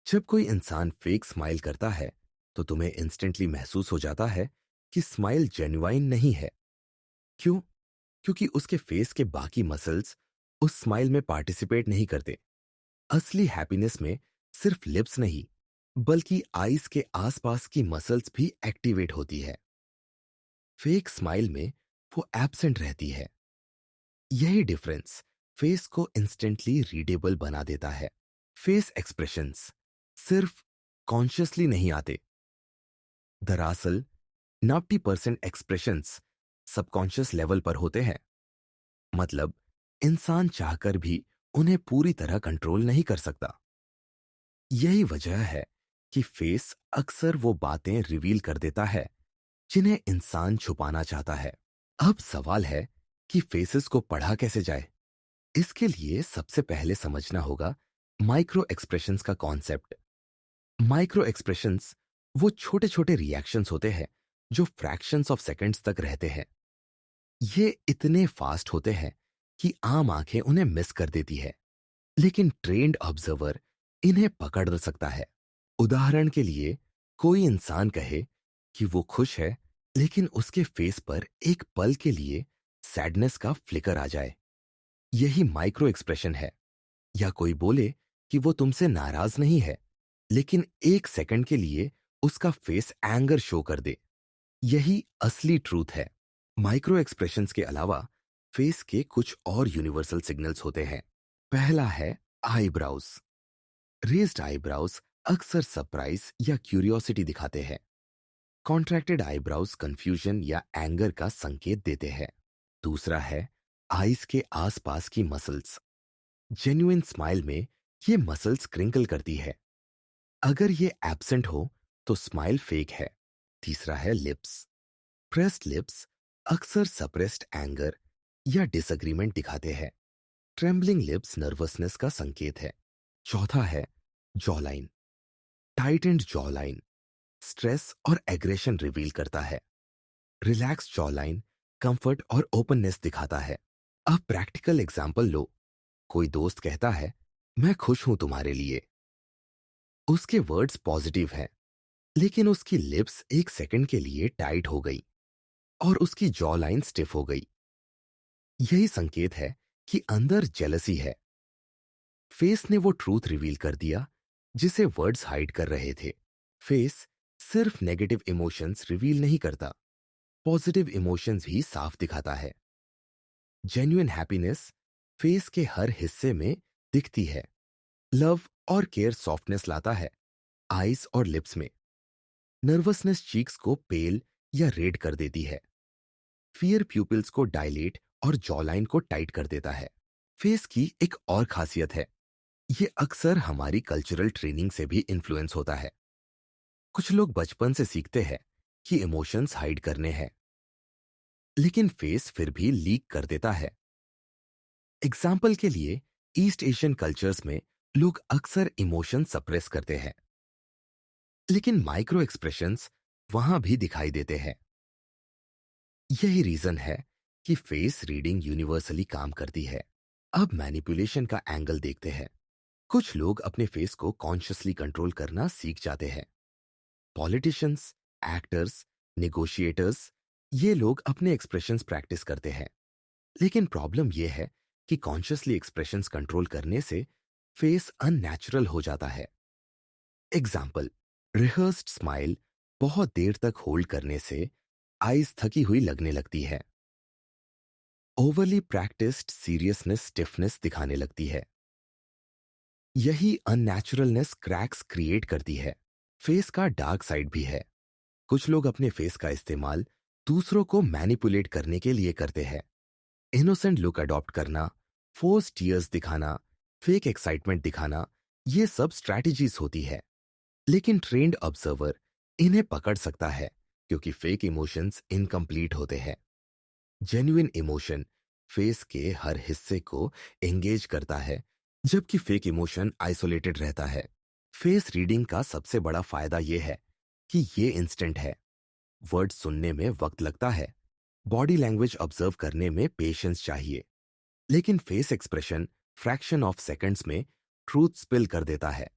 जब कोई इंसान फेक स्माइल करता है, तो तुम्हें इंस्टेंटली महसूस हो जाता है कि स्माइल जेन्युइन नहीं है। क्यों? क्योंकि उसके फेस के बाकी मसल्स उस स्माइल में पार्टिसिपेट नहीं करते। असली हैप्पीनेस में सिर्फ लिप्स नहीं, बल्कि आईज के आसपास की मसल्स भी एक्टिवेट होती है। फेक स्माइल में वो एब्सेंट रहती है। यही डिफरेंस फेस को इंस्टेंटली रीडेबल बना देता है। फेस एक्सप्रेशंस सिर्फ कॉन्शियसली नहीं आते। दरअसल 90% एक्सप्रेशंस सबकॉन्शियस लेवल पर होते हैं। मतलब इंसान चाहकर भी उन्हें पूरी तरह कंट्रोल नहीं कर सकता। यही वजह है कि फेस अक्सर वो बातें रिवील कर देता है जिन्हें इंसान छुपाना चाहता है। अब सवाल है कि फेसेस को पढ़ा कैसे जाए। इसके लिए सबसे पहले समझना होगा माइक्रो एक्सप्रेशंस का कॉन्सेप्ट। माइक्रो एक्सप्रेशंस वो छोटे छोटे रिएक्शंस होते हैं जो फ्रैक्शंस ऑफ सेकंड्स तक रहते हैं। ये इतने फास्ट होते हैं कि आम आंखें उन्हें मिस कर देती है, लेकिन ट्रेन्ड ऑब्जर्वर इन्हें पकड़ सकता है। उदाहरण के लिए, कोई इंसान कहे कि वो खुश है, लेकिन उसके फेस पर एक पल के लिए सैडनेस का फ्लिकर आ जाए। यही माइक्रो एक्सप्रेशन है। या कोई बोले कि वो तुमसे नाराज नहीं है, लेकिन एक सेकंड के लिए उसका फेस एंगर शो कर दे। यही असली ट्रूथ है। माइक्रो एक्सप्रेशंस के अलावा फेस के कुछ और यूनिवर्सल सिग्नल्स होते हैं। पहला है आईब्राउज। रेज्ड आईब्राउज अक्सर सरप्राइज या क्यूरियोसिटी दिखाते हैं। कॉन्ट्रैक्टेड आईब्राउज कंफ्यूजन या एंगर का संकेत देते हैं। दूसरा है आईज के आसपास की मसल्स। जेन्युइन स्माइल में ये मसल्स क्रिंकल करती है। अगर ये एब्सेंट हो तो स्माइल फेक है। तीसरा है लिप्स। प्रेस्ड लिप्स अक्सर सप्रेस्ड एंगर या डिसएग्रीमेंट दिखाते हैं। ट्रेम्बलिंग लिप्स नर्वसनेस का संकेत है। चौथा है जॉलाइन। टाइटेंड जॉलाइन स्ट्रेस और एग्रेशन रिवील करता है। रिलैक्स जॉलाइन कंफर्ट और ओपननेस दिखाता है। अब प्रैक्टिकल एग्जाम्पल लो। कोई दोस्त कहता है, मैं खुश हूं तुम्हारे लिए। उसके वर्ड्स पॉजिटिव हैं, लेकिन उसकी लिप्स एक सेकंड के लिए टाइट हो गई और उसकी जॉ लाइन स्टिफ हो गई। यही संकेत है कि अंदर जेलसी है। फेस ने वो ट्रूथ रिवील कर दिया जिसे वर्ड्स हाइड कर रहे थे। फेस सिर्फ नेगेटिव इमोशंस रिवील नहीं करता, पॉजिटिव इमोशंस भी साफ दिखाता है। जेन्युइन हैप्पीनेस फेस के हर हिस्से में दिखती है। लव और केयर सॉफ्टनेस लाता है आईज और लिप्स में। नर्वसनेस चीक्स को पेल या रेड कर देती है। फियर प्यूपिल्स को डायलेट और जॉलाइन को टाइट कर देता है। फेस की एक और खासियत है, ये अक्सर हमारी कल्चरल ट्रेनिंग से भी इन्फ्लुएंस होता है। कुछ लोग बचपन से सीखते हैं कि इमोशंस हाइड करने हैं, लेकिन फेस फिर भी लीक कर देता है। एग्जाम्पल के लिए, ईस्ट एशियन कल्चर्स में लोग अक्सर इमोशन सप्रेस करते हैं, लेकिन माइक्रो एक्सप्रेशंस वहां भी दिखाई देते हैं। यही रीजन है कि फेस रीडिंग यूनिवर्सली काम करती है। अब मैनिपुलेशन का एंगल देखते हैं। कुछ लोग अपने फेस को कॉन्शियसली कंट्रोल करना सीख जाते हैं। पॉलिटिशियंस, एक्टर्स, नेगोशिएटर्स, ये लोग अपने एक्सप्रेशंस प्रैक्टिस करते हैं। लेकिन प्रॉब्लम यह है कि कॉन्शियसली एक्सप्रेशंस कंट्रोल करने से फेस अननेचुरल हो जाता है। एग्जाम्पल, रिहर्स्ड स्माइल बहुत देर तक होल्ड करने से आईज थकी हुई लगने लगती है। ओवरली प्रैक्टिस्ड सीरियसनेस स्टिफनेस दिखाने लगती है। यही अननेचुरलनेस क्रैक्स क्रिएट करती है। फेस का डार्क साइड भी है। कुछ लोग अपने फेस का इस्तेमाल दूसरों को मैनिपुलेट करने के लिए करते हैं। इनोसेंट लुक अडॉप्ट करना, फोर्स टीयर्स दिखाना, फेक एक्साइटमेंट दिखाना, ये सब स्ट्रैटेजीज होती है। लेकिन ट्रेन्ड ऑब्जर्वर इन्हें पकड़ सकता है क्योंकि फेक इमोशंस इनकम्प्लीट होते हैं। जेन्युइन इमोशन फेस के हर हिस्से को एंगेज करता है, जबकि फेक इमोशन आइसोलेटेड रहता है। फेस रीडिंग का सबसे बड़ा फायदा यह है कि ये इंस्टेंट है। वर्ड सुनने में वक्त लगता है, बॉडी लैंग्वेज ऑब्जर्व करने में पेशेंस चाहिए, लेकिन face expression fraction of seconds में ट्रूथ स्पिल कर देता है।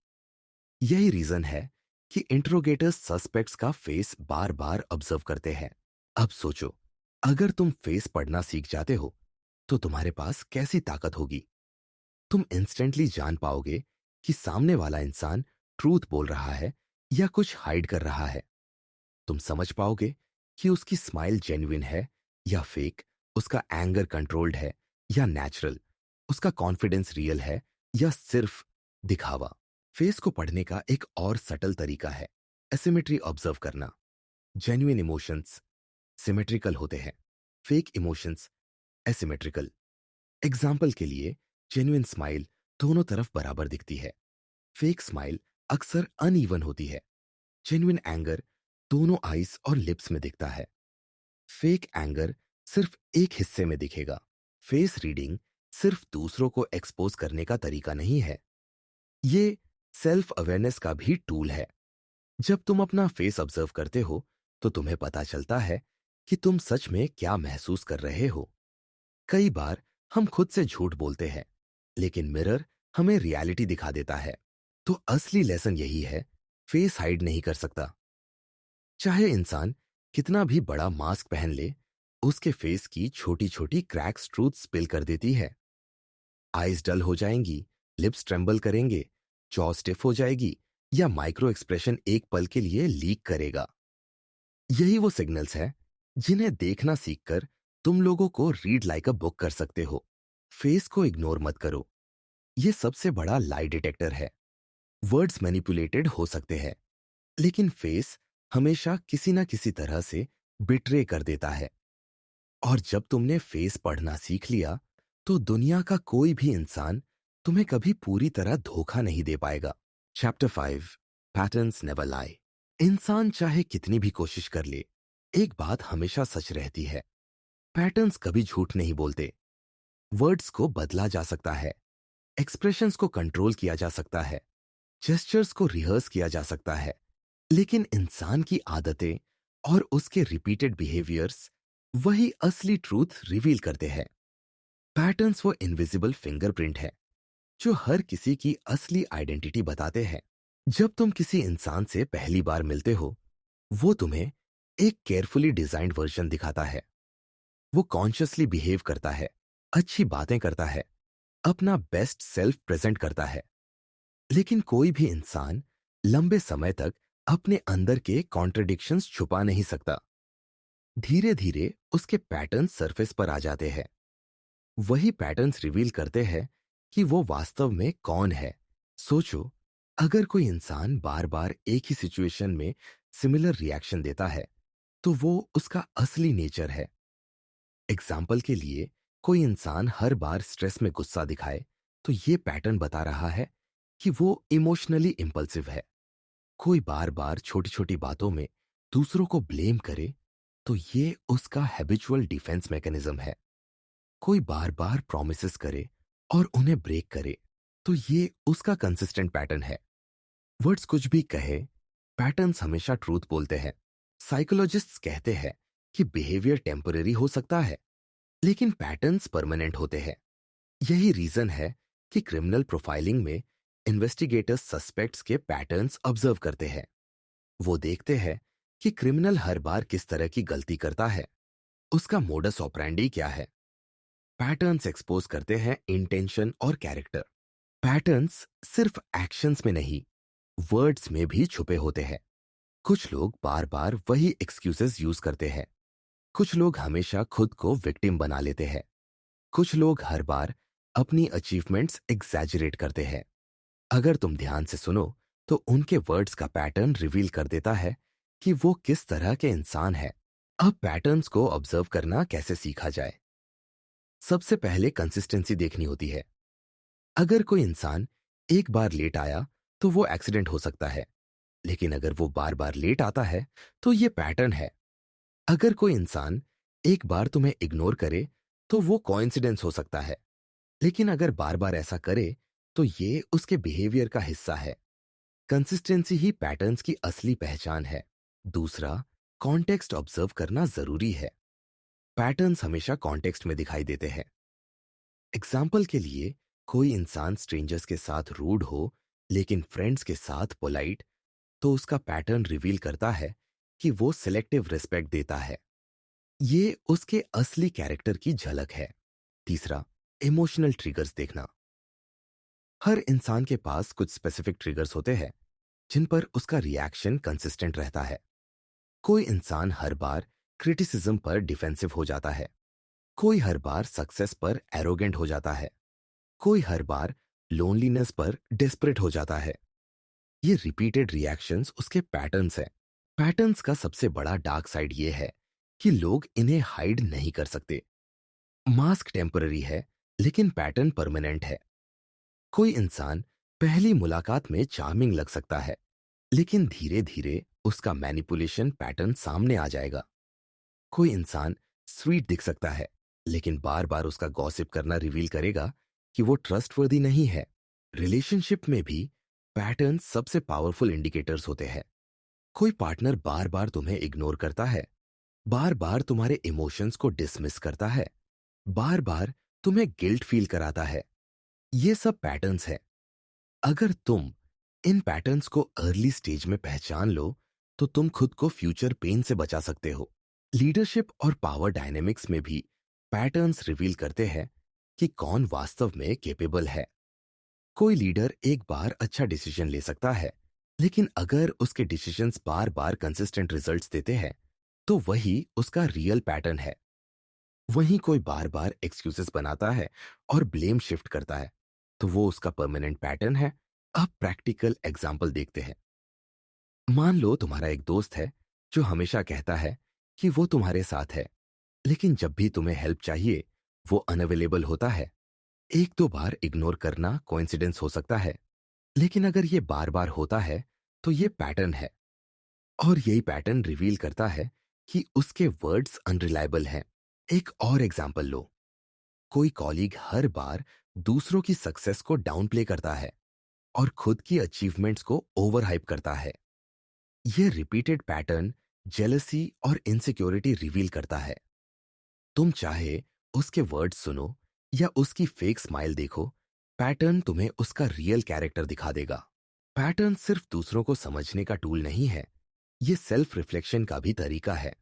यही रीजन है कि इंट्रोगेटर्स सस्पेक्ट्स का फेस बार बार ऑब्जर्व करते हैं। अब सोचो, अगर तुम फेस पढ़ना सीख जाते हो तो तुम्हारे पास कैसी ताकत होगी। तुम इंस्टेंटली जान पाओगे कि सामने वाला इंसान ट्रूथ बोल रहा है या कुछ हाइड कर रहा है। तुम समझ पाओगे कि उसकी स्माइल जेन्युइन है या फेक, उसका एंगर कंट्रोल्ड है या नेचुरल, उसका कॉन्फिडेंस रियल है या सिर्फ दिखावा। फेस को पढ़ने का एक और सटल तरीका है एसिमेट्री ऑब्जर्व करना। जेन्युइन इमोशंस सिमेट्रिकल होते हैं, फेक इमोशंस एसिमेट्रिकल। एग्जाम्पल के लिए, जेन्युइन स्माइल दोनों तरफ बराबर दिखती है, फेक स्माइल अक्सर अनइवन होती है। जेन्युइन एंगर दोनों आईज और लिप्स में दिखता है, फेक एंगर सिर्फ एक हिस्से में दिखेगा। फेस रीडिंग सिर्फ दूसरों को एक्सपोज करने का तरीका नहीं है, ये सेल्फ अवेयरनेस का भी टूल है। जब तुम अपना फेस ऑब्जर्व करते हो तो तुम्हें पता चलता है कि तुम सच में क्या महसूस कर रहे हो। कई बार हम खुद से झूठ बोलते हैं, लेकिन मिरर हमें रियलिटी दिखा देता है। तो असली लेसन यही है, फेस हाइड नहीं कर सकता। चाहे इंसान कितना भी बड़ा मास्क पहन ले, उसके फेस की छोटी छोटी क्रैक्स ट्रूथ स्पिल कर देती है। आईज डल हो जाएंगी, लिप्स ट्रेंबल करेंगे, जॉ स्टिफ हो जाएगी या माइक्रो एक्सप्रेशन एक पल के लिए लीक करेगा। यही वो सिग्नल्स हैं जिन्हें देखना सीखकर तुम लोगों को रीड लाइक अ बुक कर सकते हो। फेस को इग्नोर मत करो, ये सबसे बड़ा लाई डिटेक्टर है। वर्ड्स मैनिपुलेटेड हो सकते हैं, लेकिन फेस हमेशा किसी ना किसी तरह से बिट्रे कर देता है। और जब तुमने फेस पढ़ना सीख लिया, तो दुनिया का कोई भी इंसान तुम्हें कभी पूरी तरह धोखा नहीं दे पाएगा। चैप्टर 5, पैटर्न्स नेवर लाई। इंसान चाहे कितनी भी कोशिश कर ले, एक बात हमेशा सच रहती है, पैटर्न्स कभी झूठ नहीं बोलते। वर्ड्स को बदला जा सकता है, एक्सप्रेशंस को कंट्रोल किया जा सकता है, जेस्चर्स को रिहर्स किया जा सकता है, लेकिन इंसान की आदतें और उसके रिपीटेड बिहेवियर्स वही असली ट्रूथ रिवील करते हैं। पैटर्न्स वो इनविजिबल फिंगरप्रिंट है जो हर किसी की असली आइडेंटिटी बताते हैं। जब तुम किसी इंसान से पहली बार मिलते हो, वो तुम्हें एक केयरफुली डिजाइन्ड वर्जन दिखाता है। वो कॉन्शियसली बिहेव करता है, अच्छी बातें करता है, अपना बेस्ट सेल्फ प्रेजेंट करता है। लेकिन कोई भी इंसान लंबे समय तक अपने अंदर के कॉन्ट्रडिक्शंस छुपा नहीं सकता। धीरे धीरे उसके पैटर्न्स सरफेस पर आ जाते हैं। वही पैटर्न्स रिवील करते हैं कि वो वास्तव में कौन है। सोचो, अगर कोई इंसान बार बार एक ही सिचुएशन में सिमिलर रिएक्शन देता है, तो वो उसका असली नेचर है। एग्जाम्पल के लिए, कोई इंसान हर बार स्ट्रेस में गुस्सा दिखाए, तो ये पैटर्न बता रहा है कि वो इमोशनली इम्पल्सिव है। कोई बार बार छोटी छोटी बातों में दूसरों को ब्लेम करे, तो ये उसका हैबिचुअल डिफेंस मैकेनिज्म है। कोई बार बार प्रॉमिसेस करे और उन्हें ब्रेक करे, तो ये उसका कंसिस्टेंट पैटर्न है। वर्ड्स कुछ भी कहे, पैटर्न्स हमेशा ट्रूथ बोलते हैं। साइकोलॉजिस्ट्स कहते हैं कि बिहेवियर टेम्पररी हो सकता है, लेकिन पैटर्न्स परमानेंट होते हैं। यही रीजन है कि क्रिमिनल प्रोफाइलिंग में इन्वेस्टिगेटर्स सस्पेक्ट्स के पैटर्न्स ऑब्जर्व करते हैं। वो देखते हैं कि क्रिमिनल हर बार किस तरह की गलती करता है, उसका मोडस ऑपरेंडी क्या है। पैटर्न्स एक्सपोज करते हैं इंटेंशन और कैरेक्टर। पैटर्न्स सिर्फ एक्शंस में नहीं, वर्ड्स में भी छुपे होते हैं। कुछ लोग बार बार वही एक्सक्यूजेस यूज करते हैं। कुछ लोग हमेशा खुद को विक्टिम बना लेते हैं। कुछ लोग हर बार अपनी अचीवमेंट्स एग्जैजरेट करते हैं। अगर तुम ध्यान से सुनो, तो उनके वर्ड्स का पैटर्न रिवील कर देता है कि वो किस तरह के इंसान है। अब पैटर्न्स को ऑब्जर्व करना कैसे सीखा जाए? सबसे पहले कंसिस्टेंसी देखनी होती है। अगर कोई इंसान एक बार लेट आया, तो वो एक्सीडेंट हो सकता है। लेकिन अगर वो बार बार लेट आता है, तो ये पैटर्न है। अगर कोई इंसान एक बार तुम्हें इग्नोर करे, तो वो कोइंसिडेंस हो सकता है। लेकिन अगर बार बार ऐसा करे, तो ये उसके बिहेवियर का हिस्सा है। कंसिस्टेंसी ही पैटर्न्स की असली पहचान है। दूसरा, कॉन्टेक्स्ट ऑब्जर्व करना जरूरी है। पैटर्न्स हमेशा कॉन्टेक्स्ट में दिखाई देते हैं। एग्जाम्पल के लिए, कोई इंसान स्ट्रेंजर्स के साथ रूड हो, लेकिन फ्रेंड्स के साथ पोलाइट, तो उसका पैटर्न रिवील करता है कि वो सिलेक्टिव रिस्पेक्ट देता है। ये उसके असली कैरेक्टर की झलक है। तीसरा, इमोशनल ट्रिगर्स देखना। हर इंसान के पास कुछ स्पेसिफिक ट्रिगर्स होते हैं जिन पर उसका रिएक्शन कंसिस्टेंट रहता है। कोई इंसान हर बार क्रिटिसिज्म पर डिफेंसिव हो जाता है। कोई हर बार सक्सेस पर एरोगेंट हो जाता है। कोई हर बार लोनलीनेस पर डेस्परेट हो जाता है। ये रिपीटेड रिएक्शंस उसके पैटर्न्स हैं। पैटर्न्स का सबसे बड़ा डार्क साइड ये है कि लोग इन्हें हाइड नहीं कर सकते। मास्क टेम्पररी है, लेकिन पैटर्न परमानेंट है। कोई इंसान पहली मुलाकात में चार्मिंग लग सकता है, लेकिन धीरे धीरे उसका मैनिपुलेशन पैटर्न सामने आ जाएगा। कोई इंसान स्वीट दिख सकता है, लेकिन बार बार उसका गॉसिप करना रिवील करेगा कि वो ट्रस्टवर्दी नहीं है। रिलेशनशिप में भी पैटर्न सबसे पावरफुल इंडिकेटर्स होते हैं। कोई पार्टनर बार बार तुम्हें इग्नोर करता है, बार बार तुम्हारे इमोशंस को डिसमिस करता है, बार बार तुम्हें गिल्ट फील कराता है। ये सब पैटर्न्स हैं। अगर तुम इन पैटर्न्स को अर्ली स्टेज में पहचान लो, तो तुम खुद को फ्यूचर पेन से बचा सकते हो। लीडरशिप और पावर डायनेमिक्स में भी पैटर्न्स रिवील करते हैं कि कौन वास्तव में केपेबल है। कोई लीडर एक बार अच्छा डिसीजन ले सकता है, लेकिन अगर उसके डिसीजंस बार बार कंसिस्टेंट रिजल्ट्स देते हैं, तो वही उसका रियल पैटर्न है। वहीं कोई बार बार एक्सक्यूजेस बनाता है और ब्लेम शिफ्ट करता है, तो वो उसका परमानेंट पैटर्न है। अब प्रैक्टिकल एग्जाम्पल देखते हैं। मान लो तुम्हारा एक दोस्त है जो हमेशा कहता है कि वो तुम्हारे साथ है, लेकिन जब भी तुम्हें हेल्प चाहिए, वो अनअवेलेबल होता है। एक दो बार इग्नोर करना कोइंसिडेंस हो सकता है, लेकिन अगर ये बार बार होता है, तो ये पैटर्न है। और यही पैटर्न रिवील करता है कि उसके वर्ड्स अनरिलायबल हैं। एक और एग्जाम्पल लो। कोई कॉलीग हर बार दूसरों की सक्सेस को डाउन प्ले करता है और खुद की अचीवमेंट्स को ओवर हाइप करता है। यह रिपीटेड पैटर्न जेलसी और इनसिक्योरिटी रिवील करता है। तुम चाहे उसके वर्ड्स सुनो या उसकी फेक स्माइल देखो, पैटर्न तुम्हें उसका रियल कैरेक्टर दिखा देगा। पैटर्न सिर्फ दूसरों को समझने का टूल नहीं है, ये सेल्फ रिफ्लेक्शन का भी तरीका है।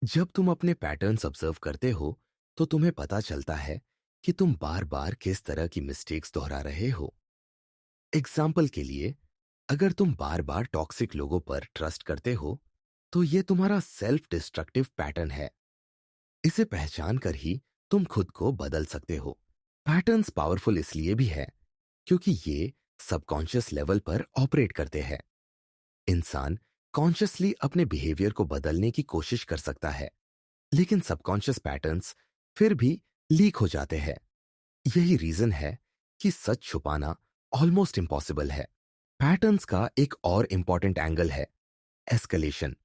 जब तुम अपने पैटर्न्स ऑब्जर्व करते हो, तो तुम्हें पता चलता है कि तुम बार बार किस तरह की मिस्टेक्स दोहरा रहे हो। एग्जाम्पल के लिए, अगर तुम बार बार टॉक्सिक लोगों पर ट्रस्ट करते हो, तो ये तुम्हारा सेल्फ डिस्ट्रक्टिव पैटर्न है। इसे पहचान कर ही तुम खुद को बदल सकते हो। पैटर्न्स पावरफुल इसलिए भी है क्योंकि ये सबकॉन्शियस लेवल पर ऑपरेट करते हैं। इंसान कॉन्शियसली अपने बिहेवियर को बदलने की कोशिश कर सकता है, लेकिन सबकॉन्शियस पैटर्न्स फिर भी लीक हो जाते हैं। यही रीजन है कि सच छुपाना ऑलमोस्ट इम्पॉसिबल है। पैटर्न्स का एक और इंपॉर्टेंट एंगल है एस्केलेशन।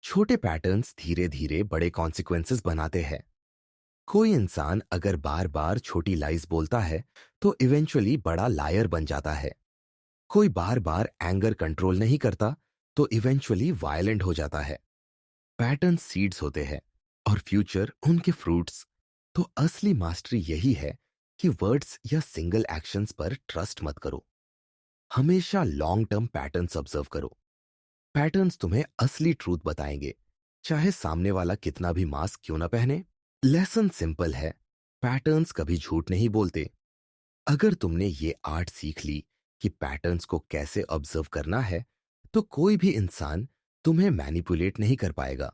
छोटे पैटर्न्स धीरे धीरे बड़े कॉन्सिक्वेंसेस बनाते हैं। कोई इंसान अगर बार बार छोटी लाइज बोलता है तो इवेंचुअली बड़ा लायर बन जाता है। कोई बार बार एंगर कंट्रोल नहीं करता तो इवेंचुअली वायलेंट हो जाता है। पैटर्न सीड्स होते हैं और फ्यूचर उनके फ्रूट्स। तो असली मास्टरी यही है कि वर्ड्स या सिंगल एक्शंस पर ट्रस्ट मत करो। हमेशा लॉन्ग टर्म पैटर्न्स ऑब्जर्व करो। पैटर्न्स तुम्हें असली ट्रूथ बताएंगे, चाहे सामने वाला कितना भी मास्क क्यों ना पहने। लेसन सिंपल है, पैटर्न्स कभी झूठ नहीं बोलते। अगर तुमने ये आर्ट सीख ली कि पैटर्न्स को कैसे ऑब्जर्व करना है, तो कोई भी इंसान तुम्हें मैनिपुलेट नहीं कर पाएगा।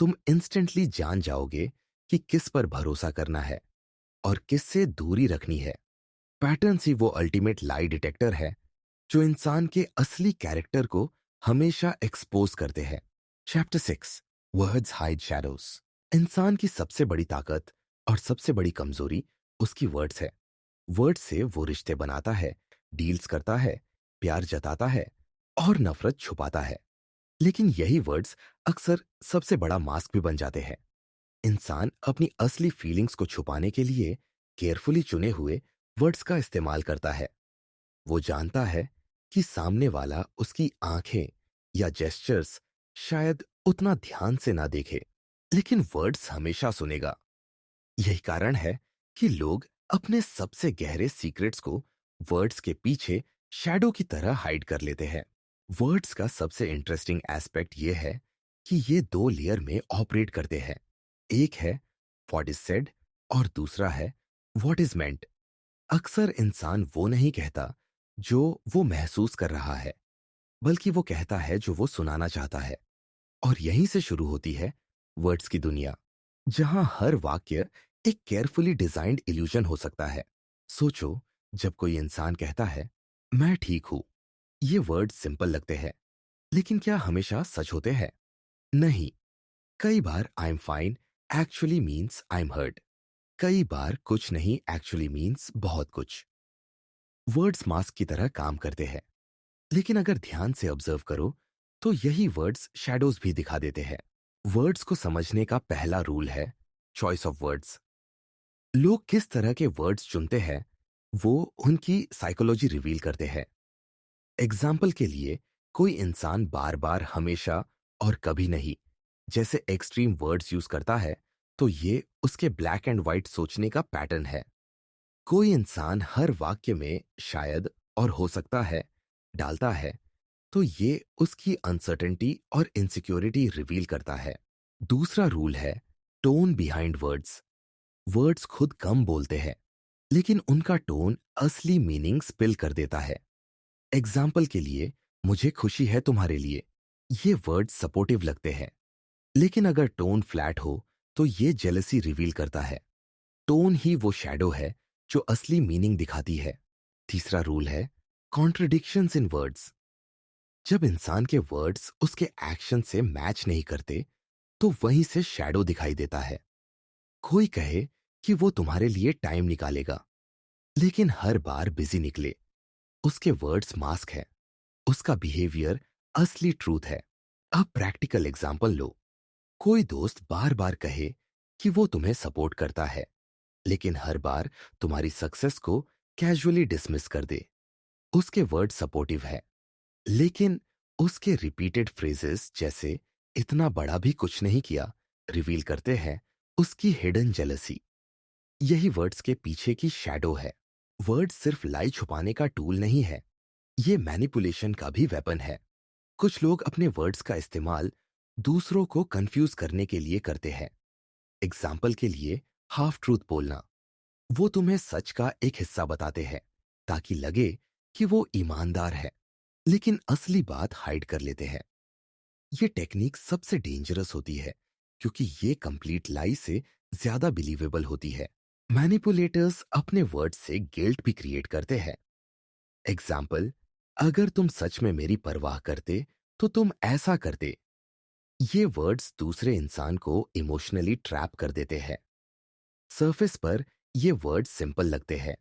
तुम इंस्टेंटली जान जाओगे कि किस पर भरोसा करना है और किससे दूरी रखनी है। पैटर्न्स ही वो अल्टीमेट लाई डिटेक्टर है जो इंसान के असली कैरेक्टर को हमेशा एक्सपोज करते हैं। Chapter 6, words hide shadows. इंसान की सबसे बड़ी ताकत और सबसे बड़ी कमजोरी उसकी वर्ड्स है। वर्ड्स से वो रिश्ते बनाता है, डील्स करता है, प्यार जताता है और नफरत छुपाता है। लेकिन यही वर्ड्स अक्सर सबसे बड़ा मास्क भी बन जाते हैं। इंसान अपनी असली फीलिंग्स को छुपाने के लिए केयरफुली चुने हुए वर्ड्स का इस्तेमाल करता है। वो जानता है कि सामने वाला उसकी आंखें या जेस्चर्स शायद उतना ध्यान से ना देखे, लेकिन वर्ड्स हमेशा सुनेगा। यही कारण है कि लोग अपने सबसे गहरे सीक्रेट्स को वर्ड्स के पीछे शैडो की तरह हाइड कर लेते हैं। वर्ड्स का सबसे इंटरेस्टिंग एस्पेक्ट यह है कि ये दो लेयर में ऑपरेट करते हैं। एक है व्हाट इज सेड और दूसरा है व्हाट इज मेंट। अक्सर इंसान वो नहीं कहता जो वो महसूस कर रहा है, बल्कि वो कहता है जो वो सुनाना चाहता है। और यहीं से शुरू होती है वर्ड्स की दुनिया, जहां हर वाक्य एक केयरफुली डिजाइंड इल्यूजन हो सकता है। सोचो, जब कोई इंसान कहता है मैं ठीक हूं, ये वर्ड सिंपल लगते हैं, लेकिन क्या हमेशा सच होते हैं? नहीं। कई बार I am fine actually means I am hurt. कई बार कुछ नहीं एक्चुअली मीन्स बहुत कुछ। वर्ड्स मास्क की तरह काम करते हैं, लेकिन अगर ध्यान से ऑब्जर्व करो तो यही वर्ड्स शैडोज भी दिखा देते हैं। वर्ड्स को समझने का पहला रूल है चॉइस ऑफ वर्ड्स। लोग किस तरह के वर्ड्स चुनते हैं वो उनकी साइकोलॉजी रिवील करते हैं। एग्जाम्पल के लिए, कोई इंसान बार बार हमेशा और कभी नहीं जैसे एक्सट्रीम वर्ड्स यूज करता है, तो ये उसके ब्लैक एंड व्हाइट सोचने का पैटर्न है। कोई इंसान हर वाक्य में शायद और हो सकता है डालता है, तो ये उसकी अनसर्टेनिटी और इनसिक्योरिटी रिवील करता है। दूसरा रूल है टोन बिहाइंड वर्ड्स। वर्ड्स खुद कम बोलते हैं, लेकिन उनका टोन असली मीनिंग स्पिल कर देता है। एग्जाम्पल के लिए, मुझे खुशी है तुम्हारे लिए। ये वर्ड्स सपोर्टिव लगते हैं, लेकिन अगर टोन फ्लैट हो तो ये जेलसी रिवील करता है। टोन ही वो शैडो है जो असली मीनिंग दिखाती है। तीसरा रूल है कॉन्ट्रडिक्शंस इन वर्ड्स। जब इंसान के वर्ड्स उसके एक्शन से मैच नहीं करते, तो वहीं से शैडो दिखाई देता है। कोई कहे कि वो तुम्हारे लिए टाइम निकालेगा, लेकिन हर बार बिजी निकले, उसके वर्ड्स मास्क है, उसका बिहेवियर असली ट्रूथ है। अब प्रैक्टिकल एग्जाम्पल लो। कोई दोस्त बार बार कहे कि वो तुम्हें सपोर्ट करता है, लेकिन हर बार तुम्हारी सक्सेस को कैजुअली डिसमिस कर दे। उसके वर्ड सपोर्टिव है, लेकिन उसके रिपीटेड फ्रेजेस जैसे इतना बड़ा भी कुछ नहीं किया रिवील करते हैं उसकी हिडन जेलसी। यही वर्ड्स के पीछे की शैडो है। वर्ड्स सिर्फ लाई छुपाने का टूल नहीं है, ये मैनिपुलेशन का भी वेपन है। कुछ लोग अपने वर्ड्स का इस्तेमाल दूसरों को कंफ्यूज करने के लिए करते हैं। एग्जाम्पल के लिए, हाफ ट्रूथ बोलना, वो तुम्हें सच का एक हिस्सा बताते हैं ताकि लगे कि वो ईमानदार है, लेकिन असली बात हाइड कर लेते हैं। ये टेक्निक सबसे डेंजरस होती है क्योंकि ये कंप्लीट लाई से ज्यादा बिलीवेबल होती है। मैनिपुलेटर्स अपने वर्ड से गिल्ट भी क्रिएट करते हैं। एग्जाम्पल, अगर तुम सच में मेरी परवाह करते तो तुम ऐसा करते। ये वर्ड्स दूसरे इंसान को इमोशनली ट्रैप कर देते हैं। सरफेस पर ये वर्ड्स सिंपल लगते हैं,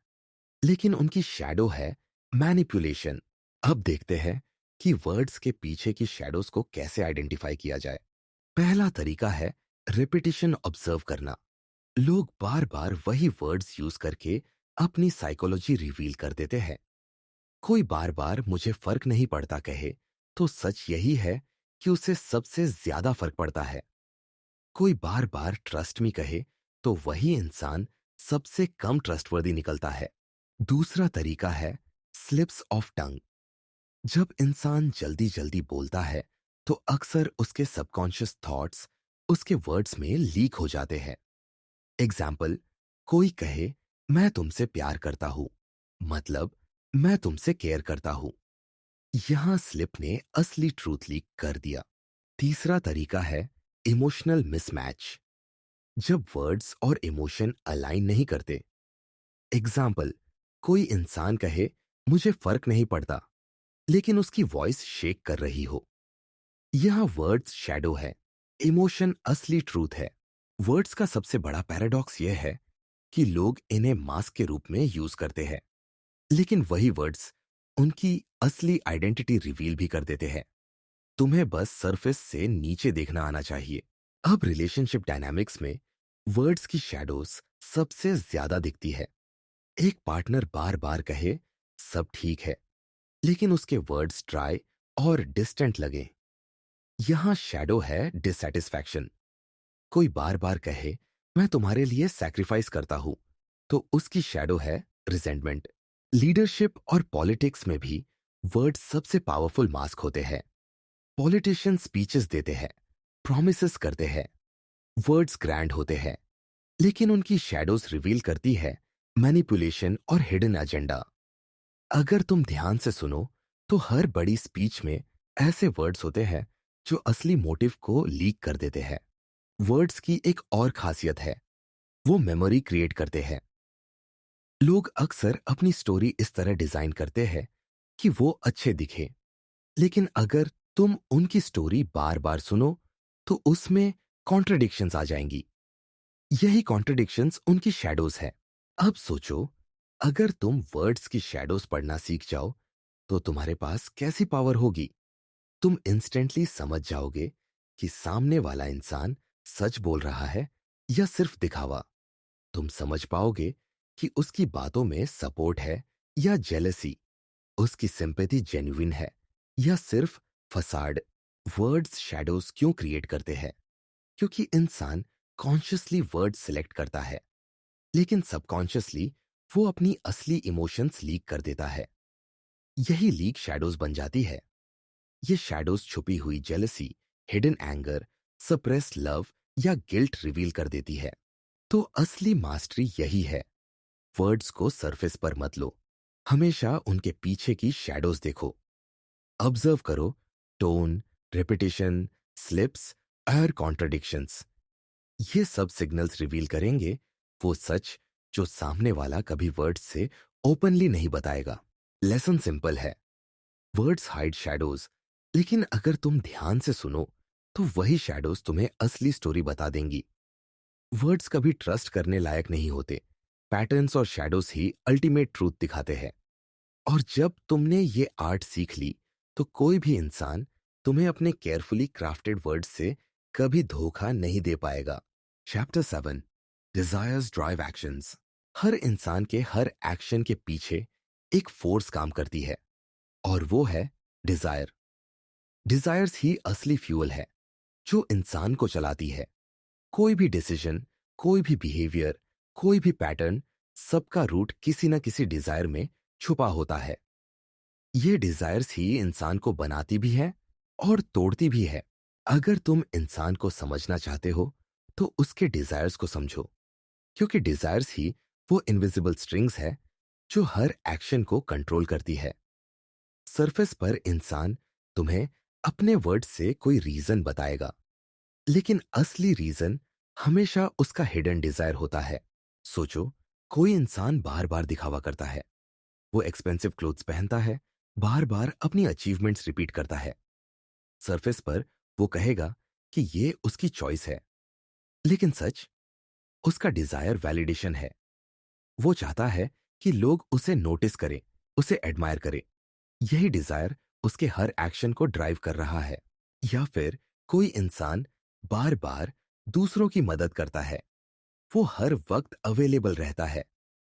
लेकिन उनकी शैडो है मैनिपुलेशन। अब देखते हैं कि वर्ड्स के पीछे की शैडोज को कैसे आइडेंटिफाई किया जाए। पहला तरीका है रिपीटिशन ऑब्जर्व करना। लोग बार बार वही वर्ड्स यूज करके अपनी साइकोलॉजी रिवील कर देते हैं। कोई बार बार मुझे फर्क नहीं पड़ता कहे तो सच यही है कि उसे सबसे ज्यादा फर्क पड़ता है। कोई बार बार ट्रस्ट मी कहे तो वही इंसान सबसे कम ट्रस्टवर्दी निकलता है। दूसरा तरीका है स्लिप्स ऑफ टंग। जब इंसान जल्दी जल्दी बोलता है तो अक्सर उसके सबकॉन्शियस थॉट्स उसके वर्ड्स में लीक हो जाते हैं। एग्जाम्पल, कोई कहे मैं तुमसे प्यार करता हूं, मतलब मैं तुमसे केयर करता हूं। यहां स्लिप ने असली ट्रूथ लीक कर दिया। तीसरा तरीका है इमोशनल मिसमैच। जब वर्ड्स और इमोशन अलाइन नहीं करते। एग्जाम्पल, कोई इंसान कहे मुझे फर्क नहीं पड़ता, लेकिन उसकी वॉइस शेक कर रही हो। यह वर्ड्स शैडो है, इमोशन असली ट्रूथ है। वर्ड्स का सबसे बड़ा पैराडॉक्स यह है कि लोग इन्हें मास्क के रूप में यूज करते हैं, लेकिन वही वर्ड्स उनकी असली आइडेंटिटी रिवील भी कर देते हैं। तुम्हें बस सरफेस से नीचे देखना आना चाहिए। अब रिलेशनशिप डायनामिक्स में वर्ड्स की शैडोज सबसे ज्यादा दिखती है। एक पार्टनर बार बार कहे सब ठीक है, लेकिन उसके वर्ड्स ड्राई और डिस्टेंट लगे। यहां शैडो है डिससेटिस्फैक्शन। कोई बार बार कहे मैं तुम्हारे लिए सैक्रिफाइस करता हूं, तो उसकी शैडो है रिजेंटमेंट। लीडरशिप और पॉलिटिक्स में भी वर्ड्स सबसे पावरफुल मास्क होते हैं। पॉलिटिशियन स्पीचेस देते हैं, प्रॉमिसेस करते हैं, वर्ड्स ग्रैंड होते हैं, लेकिन उनकी शैडोज रिवील करती है मैनिपुलेशन और हिडन एजेंडा। अगर तुम ध्यान से सुनो तो हर बड़ी स्पीच में ऐसे वर्ड्स होते हैं जो असली मोटिव को लीक कर देते हैं। वर्ड्स की एक और खासियत है, वो मेमोरी क्रिएट करते हैं। लोग अक्सर अपनी स्टोरी इस तरह डिजाइन करते हैं कि वो अच्छे दिखे, लेकिन अगर तुम उनकी स्टोरी बार बार सुनो तो उसमें कॉन्ट्रडिक्शंस आ जाएंगी। यही कॉन्ट्रडिक्शंस उनकी शैडोज है। अब सोचो, अगर तुम वर्ड्स की शैडोज पढ़ना सीख जाओ तो तुम्हारे पास कैसी पावर होगी। तुम इंस्टेंटली समझ जाओगे कि सामने वाला इंसान सच बोल रहा है या सिर्फ दिखावा। तुम समझ पाओगे कि उसकी बातों में सपोर्ट है या जेलसी, उसकी सिंपैथी जेन्युइन है या सिर्फ फसाड। वर्ड्स शैडोज क्यों क्रिएट करते हैं? क्योंकि इंसान कॉन्शियसली वर्ड सिलेक्ट करता है, लेकिन सबकॉन्शियसली वो अपनी असली इमोशंस लीक कर देता है। यही लीक शैडोज बन जाती है। ये शैडोज छुपी हुई jealousy, hidden anger, suppressed love या गिल्ट रिवील कर देती है। तो असली मास्टरी यही है, वर्ड्स को सरफेस पर मत लो, हमेशा उनके पीछे की शैडोज देखो। ऑब्जर्व करो टोन, रिपीटिशन, स्लिप्स और कॉन्ट्रडिक्शंस। ये सब सिग्नल्स रिवील करेंगे वो सच जो सामने वाला कभी वर्ड्स से ओपनली नहीं बताएगा। लेसन सिंपल है, वर्ड्स हाइड शैडोज, लेकिन अगर तुम ध्यान से सुनो तो वही शैडोज तुम्हें असली स्टोरी बता देंगी। वर्ड्स कभी ट्रस्ट करने लायक नहीं होते, पैटर्न्स और शैडोज ही अल्टीमेट ट्रूथ दिखाते हैं। और जब तुमने ये आर्ट सीख ली तो कोई भी इंसान तुम्हें अपने केयरफुली क्राफ्टेड वर्ड्स से कभी धोखा नहीं दे पाएगा। Chapter 7, desires drive actions. हर इंसान के हर एक्शन के पीछे एक फोर्स काम करती है, और वो है डिजायर। डिजायर्स ही असली फ्यूल है जो इंसान को चलाती है। कोई भी डिसीजन, कोई भी बिहेवियर, कोई भी पैटर्न, सबका रूट किसी न किसी डिजायर में छुपा होता है। ये डिजायर्स ही इंसान को बनाती भी है और तोड़ती भी है। अगर तुम इंसान को समझना चाहते हो तो उसके डिजायर्स को समझो। क्योंकि डिजायर्स ही वो इनविजिबल स्ट्रिंग्स है जो हर एक्शन को कंट्रोल करती है। सरफेस पर इंसान तुम्हें अपने वर्ड से कोई रीजन बताएगा, लेकिन असली रीजन हमेशा उसका हिडन डिजायर होता है। सोचो, कोई इंसान बार बार दिखावा करता है। वो एक्सपेंसिव क्लोथ्स पहनता है, बार बार अपनी अचीवमेंट्स रिपीट करता है। सरफेस पर वो कहेगा कि ये उसकी चॉइस है, लेकिन सच उसका डिजायर वैलिडेशन है। वो चाहता है कि लोग उसे नोटिस करें, उसे एडमायर करें। यही डिजायर उसके हर एक्शन को ड्राइव कर रहा है। या फिर कोई इंसान बार बार दूसरों की मदद करता है। वो हर वक्त अवेलेबल रहता है,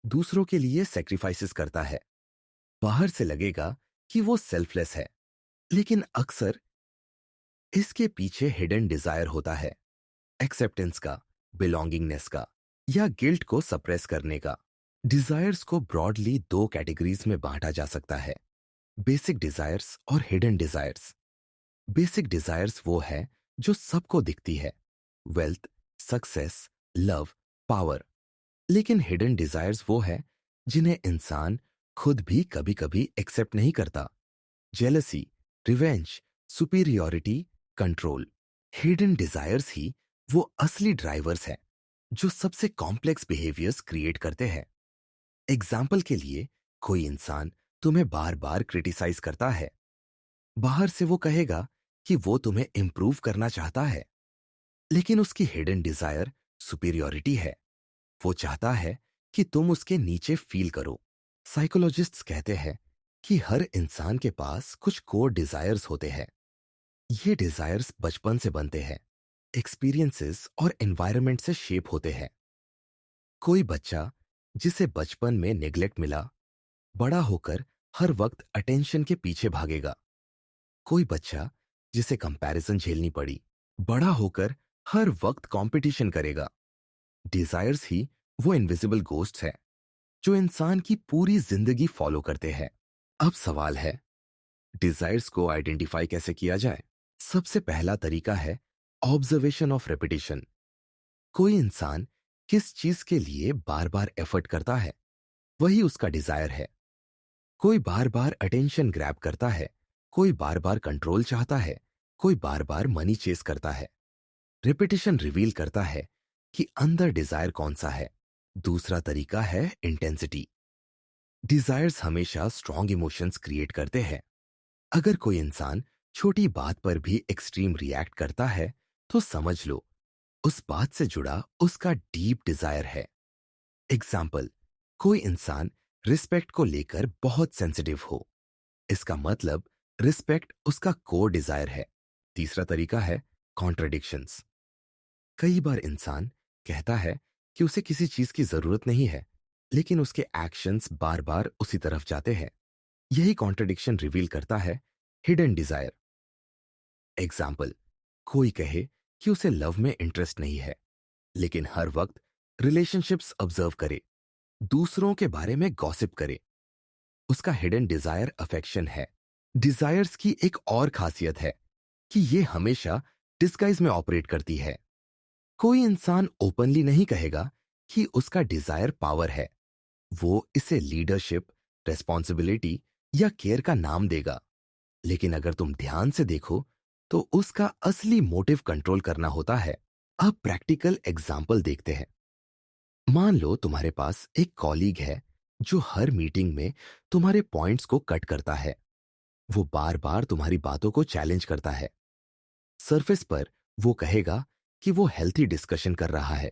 दूसरों के लिए सेक्रीफाइसेस करता है। बाहर से लगेगा कि वो सेल्फलेस है, लेकिन अक्सर इसके पीछे हिडन डिजायर होता है, एक्सेप्टेंस का, बिलोंगिंगनेस का, या गिल्ट को सप्रेस करने का। डिजायर्स को ब्रॉडली दो कैटेगरीज में बांटा जा सकता है, बेसिक डिजायर्स और हिडन डिजायर्स। बेसिक डिजायर्स वो है जो सबको दिखती है, वेल्थ, सक्सेस, लव, पावर। लेकिन हिडन डिजायर्स वो है जिन्हें इंसान खुद भी कभी कभी एक्सेप्ट नहीं करता। Jealousy, revenge, superiority, control. Hidden desires ही वो असली ड्राइवर्स हैं जो सबसे कॉम्प्लेक्स बिहेवियर्स क्रिएट करते हैं। एग्जाम्पल के लिए, कोई इंसान तुम्हें बार बार क्रिटिसाइज करता है। बाहर से वो कहेगा कि वो तुम्हें इंप्रूव करना चाहता है, लेकिन उसकी हिडन डिजायर सुपीरियोरिटी है। वो चाहता है कि तुम उसके नीचे फील करो। साइकोलॉजिस्ट्स कहते हैं कि हर इंसान के पास कुछ कोर डिजायर्स होते हैं। ये डिजायर्स बचपन से बनते हैं, एक्सपीरियंसेस और एनवायरनमेंट से शेप होते हैं। कोई बच्चा जिसे बचपन में नेग्लेक्ट मिला, बड़ा होकर हर वक्त अटेंशन के पीछे भागेगा। कोई बच्चा जिसे कंपैरिजन झेलनी पड़ी, बड़ा होकर हर वक्त कंपटीशन करेगा। डिजायर्स ही वो इनविजिबल गोस्ट्स हैं जो इंसान की पूरी जिंदगी फॉलो करते हैं। अब सवाल है, डिजायर्स को आइडेंटिफाई कैसे किया जाए? सबसे पहला तरीका है ऑब्जर्वेशन ऑफ रेपिटेशन। कोई इंसान किस चीज के लिए बार बार एफर्ट करता है, वही उसका डिजायर है। कोई बार बार अटेंशन ग्रैब करता है, कोई बार बार कंट्रोल चाहता है, कोई बार बार मनी चेस करता है। रिपीटिशन रिवील करता है कि अंदर डिजायर कौन सा है। दूसरा तरीका है इंटेंसिटी। डिजायर्स हमेशा स्ट्रॉन्ग इमोशंस क्रिएट करते हैं। अगर कोई इंसान छोटी बात पर भी एक्सट्रीम रिएक्ट करता है, तो समझ लो उस बात से जुड़ा उसका डीप डिजायर है। एग्जाम्पल, कोई इंसान रिस्पेक्ट को लेकर बहुत सेंसिटिव हो, इसका मतलब रिस्पेक्ट उसका कोर डिजायर है। तीसरा तरीका है कॉन्ट्रडिक्शंस। कई बार इंसान कहता है कि उसे किसी चीज की जरूरत नहीं है, लेकिन उसके एक्शंस बार बार उसी तरफ जाते हैं। यही कॉन्ट्रडिक्शन रिवील करता है हिडन डिजायर। एग्जाम्पल, कोई कहे कि उसे लव में इंटरेस्ट नहीं है, लेकिन हर वक्त रिलेशनशिप्स ऑब्जर्व करे, दूसरों के बारे में गॉसिप करे। उसका हिडन डिजायर अफेक्शन है। डिजायर्स की एक और खासियत है कि ये हमेशा डिस्गाइज में ऑपरेट करती है। कोई इंसान ओपनली नहीं कहेगा कि उसका डिजायर पावर है। वो इसे लीडरशिप, रेस्पॉन्सिबिलिटी या केयर का नाम देगा। लेकिन अगर तुम ध्यान से देखो, तो उसका असली मोटिव कंट्रोल करना होता है। अब प्रैक्टिकल एग्जाम्पल देखते हैं। मान लो तुम्हारे पास एक कॉलीग है जो हर मीटिंग में तुम्हारे पॉइंट्स को कट करता है। वो बार बार तुम्हारी बातों को चैलेंज करता है। सरफेस पर वो कहेगा कि वो हेल्थी डिस्कशन कर रहा है,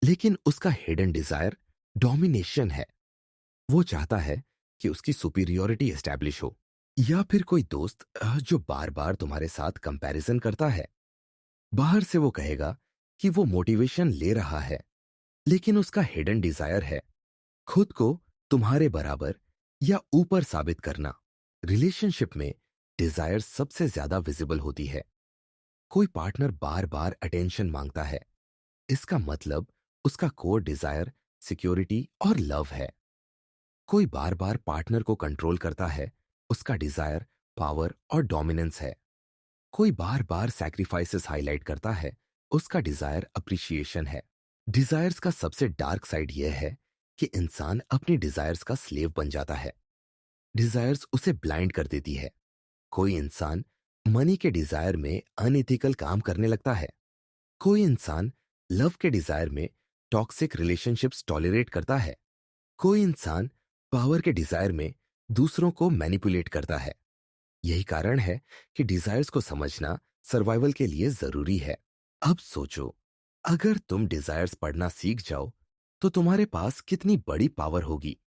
लेकिन उसका हिडन डिजायर डोमिनेशन है। वो चाहता है कि उसकी सुपीरियोरिटी एस्टैब्लिश हो। या फिर कोई दोस्त जो बार बार तुम्हारे साथ कंपैरिजन करता है। बाहर से वो कहेगा कि वो मोटिवेशन ले रहा है, लेकिन उसका हिडन डिजायर है खुद को तुम्हारे बराबर या ऊपर साबित करना। रिलेशनशिप में डिजायर सबसे ज्यादा विजिबल होती है। कोई पार्टनर बार बार अटेंशन मांगता है, इसका मतलब उसका कोर डिजायर सिक्योरिटी और लव है। कोई बार बार पार्टनर को कंट्रोल करता है, उसका डिजायर पावर और डोमिनेंस है। कोई बार बार सैक्रिफाइसेस हाईलाइट करता है, उसका डिजायर अप्रिशिएशन है। डिजायर्स का सबसे डार्क साइड यह है कि इंसान अपनी डिजायर्स का स्लेव बन जाता है। डिजायर्स उसे ब्लाइंड कर देती है। कोई इंसान मनी के डिजायर में अनएथिकल काम करने लगता है। कोई इंसान लव के डिजायर में टॉक्सिक रिलेशनशिप्स टॉलरेट करता है। कोई इंसान पावर के डिजायर में दूसरों को मैनिपुलेट करता है। यही कारण है कि डिजायर्स को समझना सर्वाइवल के लिए जरूरी है। अब सोचो, अगर तुम डिजायर्स पढ़ना सीख जाओ तो तुम्हारे पास कितनी बड़ी पावर होगी।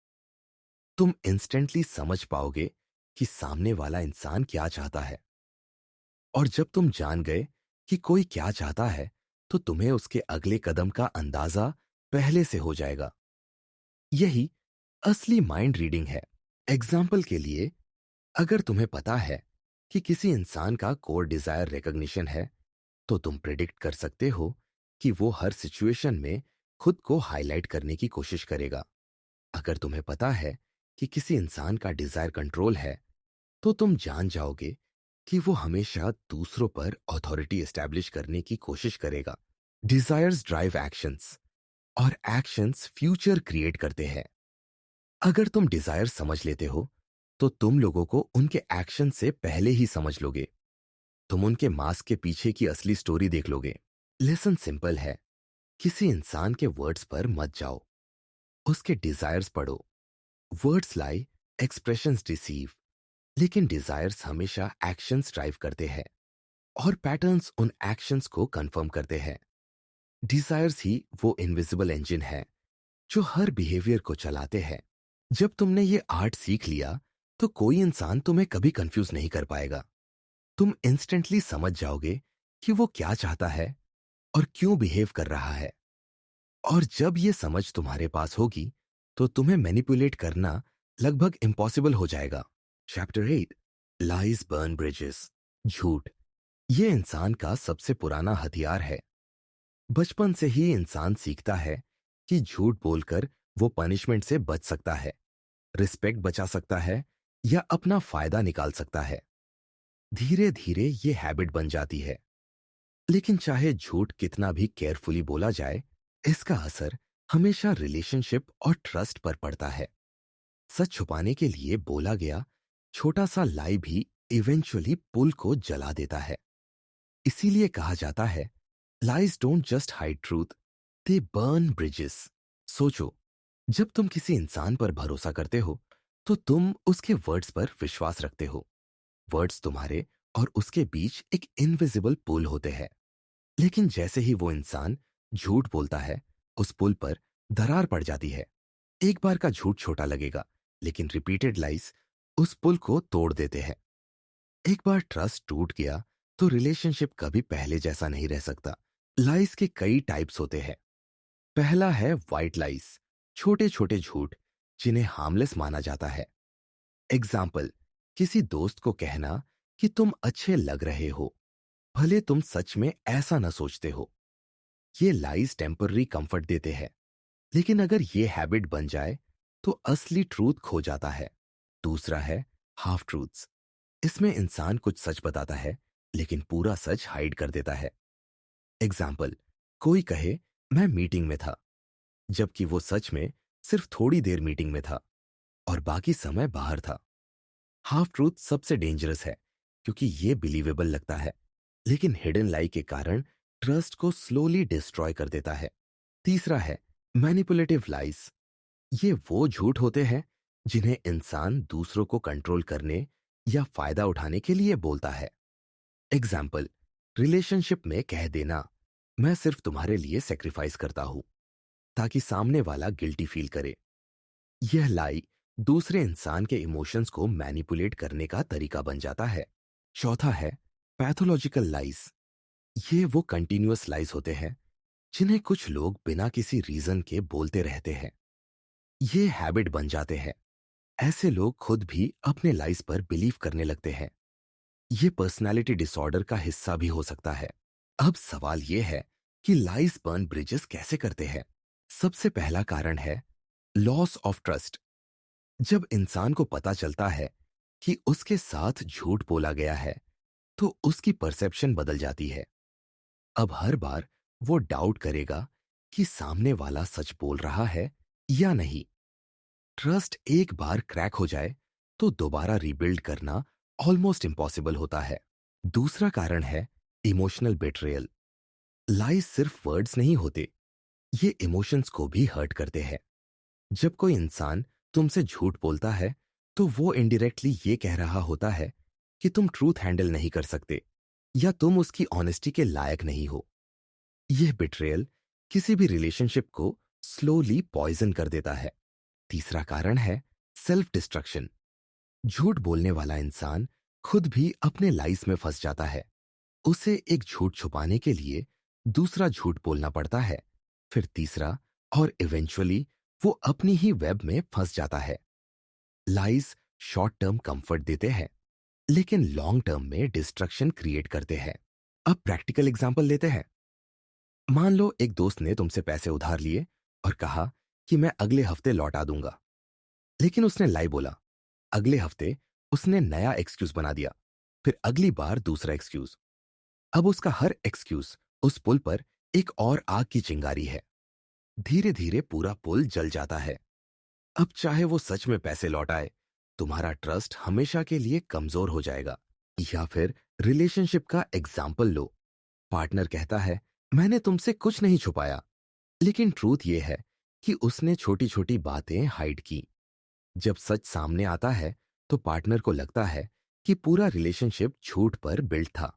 तुम इंस्टेंटली समझ पाओगे कि सामने वाला इंसान क्या चाहता है। और जब तुम जान गए कि कोई क्या चाहता है तो तुम्हें उसके अगले कदम का अंदाजा पहले से हो जाएगा। यही असली माइंड रीडिंग है। एग्जाम्पल के लिए, अगर तुम्हें पता है कि किसी इंसान का कोर डिजायर रिकॉग्निशन है तो तुम प्रिडिक्ट कर सकते हो कि वो हर सिचुएशन में खुद को हाईलाइट करने की कोशिश करेगा। अगर तुम्हें पता है कि किसी इंसान का डिजायर कंट्रोल है तो तुम जान जाओगे कि वो हमेशा दूसरों पर अथॉरिटी एस्टैब्लिश करने की कोशिश करेगा। डिजायर्स ड्राइव एक्शंस और एक्शंस फ्यूचर क्रिएट करते हैं। अगर तुम डिजायर समझ लेते हो तो तुम लोगों को उनके एक्शन से पहले ही समझ लोगे। तुम उनके मास्क के पीछे की असली स्टोरी देख लोगे। लेसन सिंपल है, किसी इंसान के वर्ड्स पर मत जाओ, उसके डिजायर्स पढ़ो। वर्ड्स लाई, एक्सप्रेशंस डिसीव, लेकिन डिजायर्स हमेशा एक्शंस ड्राइव करते हैं और पैटर्न्स उन एक्शंस को कंफर्म करते हैं। डिजायर्स ही वो इनविजिबल इंजन है जो हर बिहेवियर को चलाते हैं। जब तुमने ये आर्ट सीख लिया तो कोई इंसान तुम्हें कभी कंफ्यूज नहीं कर पाएगा। तुम इंस्टेंटली समझ जाओगे कि वो क्या चाहता है और क्यों बिहेव कर रहा है। और जब ये समझ तुम्हारे पास होगी तो तुम्हें मैनिपुलेट करना लगभग इम्पॉसिबल हो जाएगा। Chapter 8, lies burn bridges. झूठ ये इंसान का सबसे पुराना हथियार है। बचपन से ही इंसान सीखता है कि झूठ बोलकर वो पनिशमेंट से बच सकता है, रिस्पेक्ट बचा सकता है या अपना फायदा निकाल सकता है। धीरे धीरे ये हैबिट बन जाती है। लेकिन चाहे झूठ कितना भी केयरफुली बोला जाए, इसका असर हमेशा रिलेशनशिप और ट्रस्ट पर पड़ता है। सच छुपाने के लिए बोला गया छोटा सा लाई भी इवेंचुअली पुल को जला देता है। इसीलिए कहा जाता है, lies don't just hide truth, they burn bridges. सोचो, जब तुम किसी इंसान पर भरोसा करते हो तो तुम उसके वर्ड्स पर विश्वास रखते हो। वर्ड्स तुम्हारे और उसके बीच एक इनविजिबल पुल होते हैं। लेकिन जैसे ही वो इंसान झूठ बोलता है, उस पुल पर दरार पड़ जाती है। एक बार का झूठ छोटा लगेगा, लेकिन रिपीटेड लाइज उस पुल को तोड़ देते हैं। एक बार ट्रस्ट टूट गया तो रिलेशनशिप कभी पहले जैसा नहीं रह सकता। लाइज के कई टाइप्स होते हैं। पहला है व्हाइट लाइज, छोटे छोटे झूठ जिन्हें हार्मलेस माना जाता है। एग्जाम्पल, किसी दोस्त को कहना कि तुम अच्छे लग रहे हो, भले तुम सच में ऐसा न सोचते हो। ये लाइज टेम्पररी कंफर्ट देते हैं, लेकिन अगर ये हैबिट बन जाए तो असली ट्रूथ खो जाता है। दूसरा है हाफ ट्रूथ्स। इसमें इंसान कुछ सच बताता है लेकिन पूरा सच हाइड कर देता है। एग्जाम्पल, कोई कहे मैं मीटिंग में था, जबकि वो सच में सिर्फ थोड़ी देर मीटिंग में था और बाकी समय बाहर था। हाफ ट्रूथ सबसे डेंजरस है क्योंकि ये बिलीवेबल लगता है, लेकिन हिडन लाई के कारण ट्रस्ट को स्लोली डिस्ट्रॉय कर देता है। तीसरा है मैनिपुलेटिव लाइज। ये वो झूठ होते हैं जिन्हें इंसान दूसरों को कंट्रोल करने या फायदा उठाने के लिए बोलता है। एग्जाम्पल, रिलेशनशिप में कह देना मैं सिर्फ तुम्हारे लिए सेक्रीफाइस करता हूं, ताकि सामने वाला गिल्टी फील करे। यह लाई दूसरे इंसान के इमोशंस को मैनिपुलेट करने का तरीका बन जाता है। चौथा है पैथोलॉजिकल लाइज। ये वो कंटिन्यूअस लाइज होते हैं जिन्हें कुछ लोग बिना किसी रीजन के बोलते रहते हैं। ये हैबिट बन जाते हैं। ऐसे लोग खुद भी अपने लाइज पर बिलीव करने लगते हैं। ये पर्सनालिटी डिसऑर्डर का हिस्सा भी हो सकता है। अब सवाल यह है कि लाइज बर्न ब्रिजेस कैसे करते हैं। सबसे पहला कारण है लॉस ऑफ ट्रस्ट। जब इंसान को पता चलता है कि उसके साथ झूठ बोला गया है तो उसकी परसेप्शन बदल जाती है। अब हर बार वो डाउट करेगा कि सामने वाला सच बोल रहा है या नहीं। ट्रस्ट एक बार क्रैक हो जाए तो दोबारा रीबिल्ड करना ऑलमोस्ट इम्पॉसिबल होता है। दूसरा कारण है इमोशनल बेट्रेयल। लाइज सिर्फ वर्ड्स नहीं होते, ये इमोशंस को भी हर्ट करते हैं। जब कोई इंसान तुमसे झूठ बोलता है तो वो इनडायरेक्टली ये कह रहा होता है कि तुम ट्रूथ हैंडल नहीं कर सकते या तुम उसकी ऑनेस्टी के लायक नहीं हो। यह बिट्रेयल किसी भी रिलेशनशिप को स्लोली पॉइजन कर देता है। तीसरा कारण है सेल्फ डिस्ट्रक्शन। झूठ बोलने वाला इंसान खुद भी अपने लाइस में फंस जाता है। उसे एक झूठ छुपाने के लिए दूसरा झूठ बोलना पड़ता है, फिर तीसरा, और इवेंचुअली वो अपनी ही वेब में फंस जाता है। लाइज शॉर्ट टर्म कंफर्ट देते हैं लेकिन लॉन्ग टर्म में डिस्ट्रक्शन क्रिएट करते हैं। अब प्रैक्टिकल एग्जांपल लेते हैं। मान लो एक दोस्त ने तुमसे पैसे उधार लिए और कहा कि मैं अगले हफ्ते लौटा दूंगा, लेकिन उसने लाई बोला। अगले हफ्ते उसने नया एक्सक्यूज बना दिया, फिर अगली बार दूसरा एक्सक्यूज। अब उसका हर एक्सक्यूज उस पुल पर एक और आग की चिंगारी है। धीरे धीरे पूरा पुल जल जाता है। अब चाहे वो सच में पैसे लौटाए, तुम्हारा ट्रस्ट हमेशा के लिए कमजोर हो जाएगा। या फिर रिलेशनशिप का एग्जाम्पल लो। पार्टनर कहता है मैंने तुमसे कुछ नहीं छुपाया, लेकिन ट्रूथ ये है कि उसने छोटी छोटी बातें हाइड की। जब सच सामने आता है तो पार्टनर को लगता है कि पूरा रिलेशनशिप झूठ पर बिल्ड था।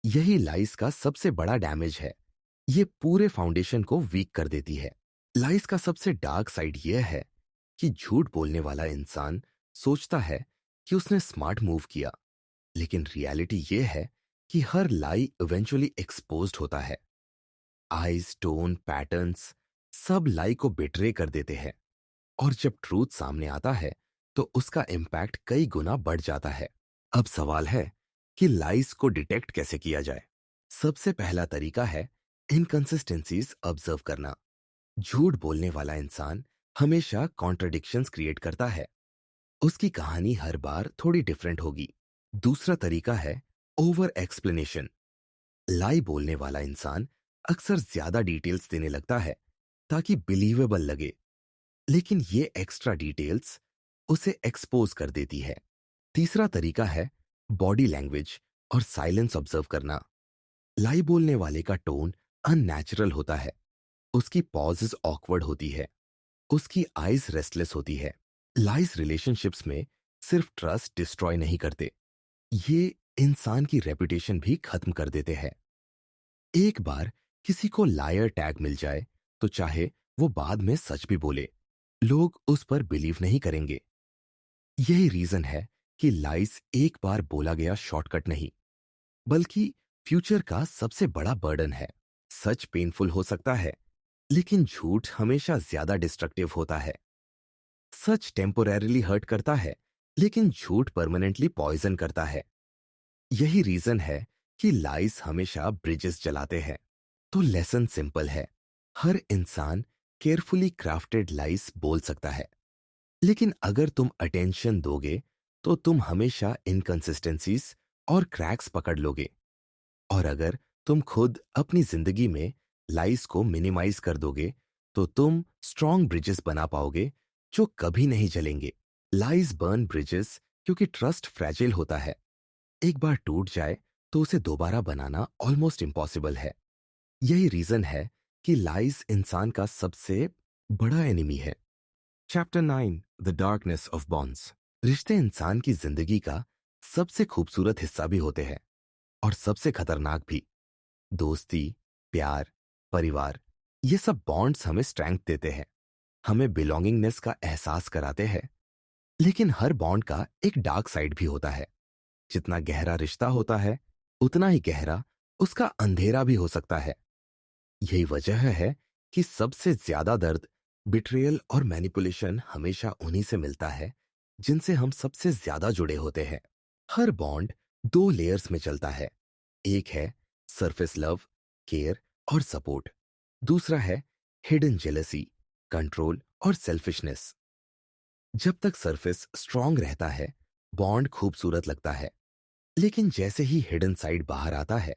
यही लाइस का सबसे बड़ा डैमेज है। ये पूरे फाउंडेशन को वीक कर देती है। लाइस का सबसे डार्क साइड यह है कि झूठ बोलने वाला इंसान सोचता है कि उसने स्मार्ट मूव किया, लेकिन रियलिटी ये है कि हर लाई इवेंचुअली एक्सपोज्ड होता है। आइज, टोन, पैटर्न्स सब लाई को बिट्रे कर देते हैं, और जब ट्रूथ सामने आता है तो उसका इम्पैक्ट कई गुना बढ़ जाता है। अब सवाल है कि लाइस को डिटेक्ट कैसे किया जाए। सबसे पहला तरीका है इनकंसिस्टेंसीज ऑब्जर्व करना। झूठ बोलने वाला इंसान हमेशा कॉन्ट्रडिक्शंस क्रिएट करता है। उसकी कहानी हर बार थोड़ी डिफरेंट होगी। दूसरा तरीका है ओवर एक्सप्लेनेशन। लाई बोलने वाला इंसान अक्सर ज्यादा डिटेल्स देने लगता है ताकि बिलीवेबल लगे, लेकिन ये एक्स्ट्रा डिटेल्स उसे एक्सपोज कर देती है। तीसरा तरीका है बॉडी लैंग्वेज और साइलेंस ऑब्जर्व करना। लाई बोलने वाले का टोन अननेचुरल होता है, उसकी पॉजेज ऑकवर्ड होती है, उसकी आईज रेस्टलेस होती है। लाइज रिलेशनशिप्स में सिर्फ ट्रस्ट डिस्ट्रॉय नहीं करते, ये इंसान की रेपुटेशन भी खत्म कर देते हैं। एक बार किसी को लायर टैग मिल जाए तो चाहे वो बाद में सच भी बोले, लोग उस पर बिलीव नहीं करेंगे। यही रीजन है कि लाइस एक बार बोला गया शॉर्टकट नहीं, बल्कि फ्यूचर का सबसे बड़ा बर्डन है। सच पेनफुल हो सकता है, लेकिन झूठ हमेशा ज्यादा डिस्ट्रक्टिव होता है। सच टेम्पोरेरीली हर्ट करता है, लेकिन झूठ परमानेंटली पॉइजन करता है। यही रीजन है कि लाइस हमेशा ब्रिजेस जलाते हैं। तो लेसन सिंपल है, हर इंसान केयरफुली क्राफ्टेड लाइस बोल सकता है, लेकिन अगर तुम अटेंशन दोगे तो तुम हमेशा इनकंसिस्टेंसीज और क्रैक्स पकड़ लोगे। और अगर तुम खुद अपनी जिंदगी में लाइस को मिनिमाइज कर दोगे तो तुम स्ट्रॉन्ग ब्रिजेस बना पाओगे जो कभी नहीं जलेंगे। लाइस बर्न ब्रिजेस क्योंकि ट्रस्ट फ्रैजिल होता है। एक बार टूट जाए तो उसे दोबारा बनाना ऑलमोस्ट इम्पॉसिबल है। यही रीजन है कि लाइस इंसान का सबसे बड़ा एनिमी है। Chapter 9, the darkness of bonds. रिश्ते इंसान की जिंदगी का सबसे खूबसूरत हिस्सा भी होते हैं और सबसे खतरनाक भी। दोस्ती, प्यार, परिवार, ये सब बॉन्ड्स हमें स्ट्रेंथ देते हैं, हमें बिलोंगिंगनेस का एहसास कराते हैं। लेकिन हर बॉन्ड का एक डार्क साइड भी होता है। जितना गहरा रिश्ता होता है उतना ही गहरा उसका अंधेरा भी हो सकता है। यही वजह है कि सबसे ज्यादा दर्द, बिट्रेयल और मैनिपुलेशन हमेशा उन्हीं से मिलता है जिनसे हम सबसे ज्यादा जुड़े होते हैं। हर बॉन्ड दो लेयर्स में चलता है। एक है सरफेस लव, केयर और सपोर्ट। दूसरा है हिडन जेलसी, कंट्रोल और सेल्फिशनेस। जब तक सरफेस स्ट्रांग रहता है बॉन्ड खूबसूरत लगता है, लेकिन जैसे ही हिडन साइड बाहर आता है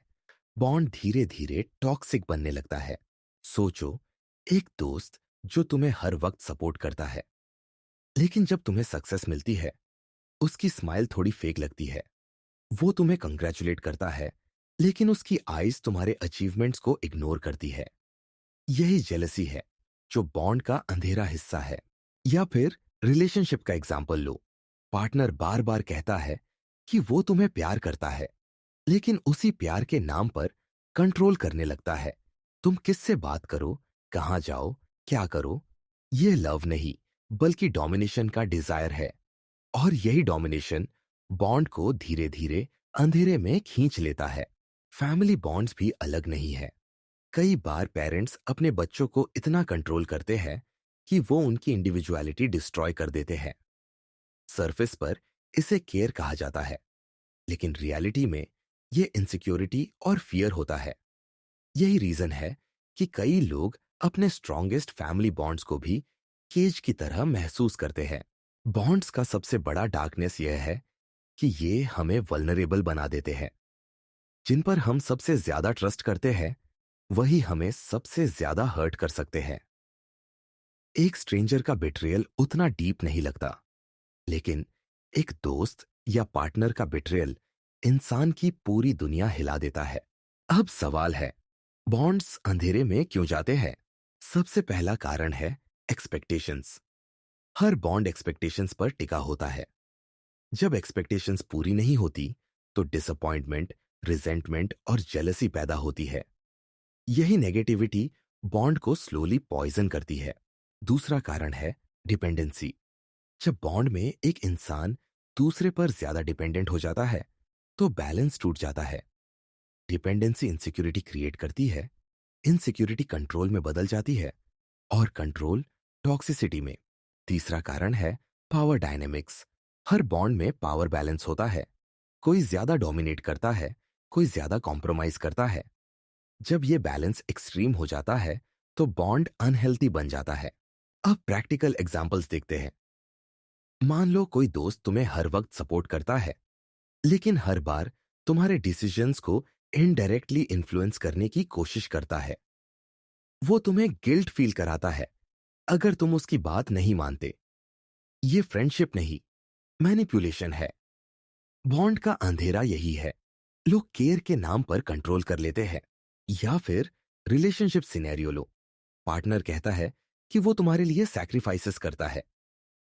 बॉन्ड धीरे धीरे टॉक्सिक बनने लगता है। सोचो एक दोस्त जो तुम्हें हर वक्त सपोर्ट करता है, लेकिन जब तुम्हें सक्सेस मिलती है, उसकी स्माइल थोड़ी फेक लगती है। वो तुम्हें कंग्रेचुलेट करता है, लेकिन उसकी आईज तुम्हारे अचीवमेंट्स को इग्नोर करती है। यही जेलसी है, जो बॉन्ड का अंधेरा हिस्सा है। या फिर रिलेशनशिप का एग्जाम्पल लो। पार्टनर बार बार कहता है कि वो तुम्हें प्यार करता है, लेकिन उसी प्यार के नाम पर कंट्रोल करने लगता है। तुम किससे बात करो, कहां जाओ, क्या करो। ये लव नहीं, बल्कि डोमिनेशन का डिजायर है। और यही डोमिनेशन बॉन्ड को धीरे धीरे अंधेरे में खींच लेता है। फैमिली बॉन्ड्स भी अलग नहीं है। कई बार पेरेंट्स अपने बच्चों को इतना कंट्रोल करते हैं कि वो उनकी इंडिविजुअलिटी डिस्ट्रॉय कर देते हैं। सरफेस पर इसे केयर कहा जाता है, लेकिन रियलिटी में ये इनसिक्योरिटी और फियर होता है। यही रीजन है कि कई लोग अपने स्ट्रॉन्गेस्ट फैमिली बॉन्ड्स को भी केज की तरह महसूस करते हैं। बॉन्ड्स का सबसे बड़ा डार्कनेस यह है कि ये हमें वल्नरेबल बना देते हैं। जिन पर हम सबसे ज्यादा ट्रस्ट करते हैं, वही हमें सबसे ज्यादा हर्ट कर सकते हैं। एक स्ट्रेंजर का बिट्रियल उतना डीप नहीं लगता, लेकिन एक दोस्त या पार्टनर का बिट्रियल इंसान की पूरी दुनिया हिला देता है। अब सवाल है, बॉन्ड्स अंधेरे में क्यों जाते हैं? सबसे पहला कारण है एक्सपेक्टेशंस। हर बॉन्ड एक्सपेक्टेशंस पर टिका होता है। जब एक्सपेक्टेशंस पूरी नहीं होती, तो डिसअपॉइंटमेंट, रिजेंटमेंट और जेलसी पैदा होती है। यही नेगेटिविटी बॉन्ड को स्लोली पॉइजन करती है। दूसरा कारण है डिपेंडेंसी। जब बॉन्ड में एक इंसान दूसरे पर ज्यादा डिपेंडेंट हो जाता है, तो बैलेंस टूट जाता है। डिपेंडेंसी इनसिक्योरिटी क्रिएट करती है, इनसिक्योरिटी कंट्रोल में बदल जाती है, और कंट्रोल टॉक्सिसिटी में। तीसरा कारण है पावर डायनेमिक्स। हर बॉन्ड में पावर बैलेंस होता है। कोई ज्यादा डोमिनेट करता है, कोई ज्यादा कॉम्प्रोमाइज करता है। जब ये बैलेंस एक्सट्रीम हो जाता है, तो बॉन्ड अनहेल्थी बन जाता है। अब प्रैक्टिकल एग्जांपल्स देखते हैं। मान लो कोई दोस्त तुम्हें हर वक्त सपोर्ट करता है, लेकिन हर बार तुम्हारे डिसीजंस को इनडायरेक्टली इन्फ्लुएंस करने की कोशिश करता है। वो तुम्हें गिल्ट फील कराता है अगर तुम उसकी बात नहीं मानते। ये फ्रेंडशिप नहीं, मैनिपुलेशन है। बॉन्ड का अंधेरा यही है। लोग केयर के नाम पर कंट्रोल कर लेते हैं। या फिर रिलेशनशिप सिनेरियो लो। पार्टनर कहता है कि वो तुम्हारे लिए सैक्रिफाइसेस करता है,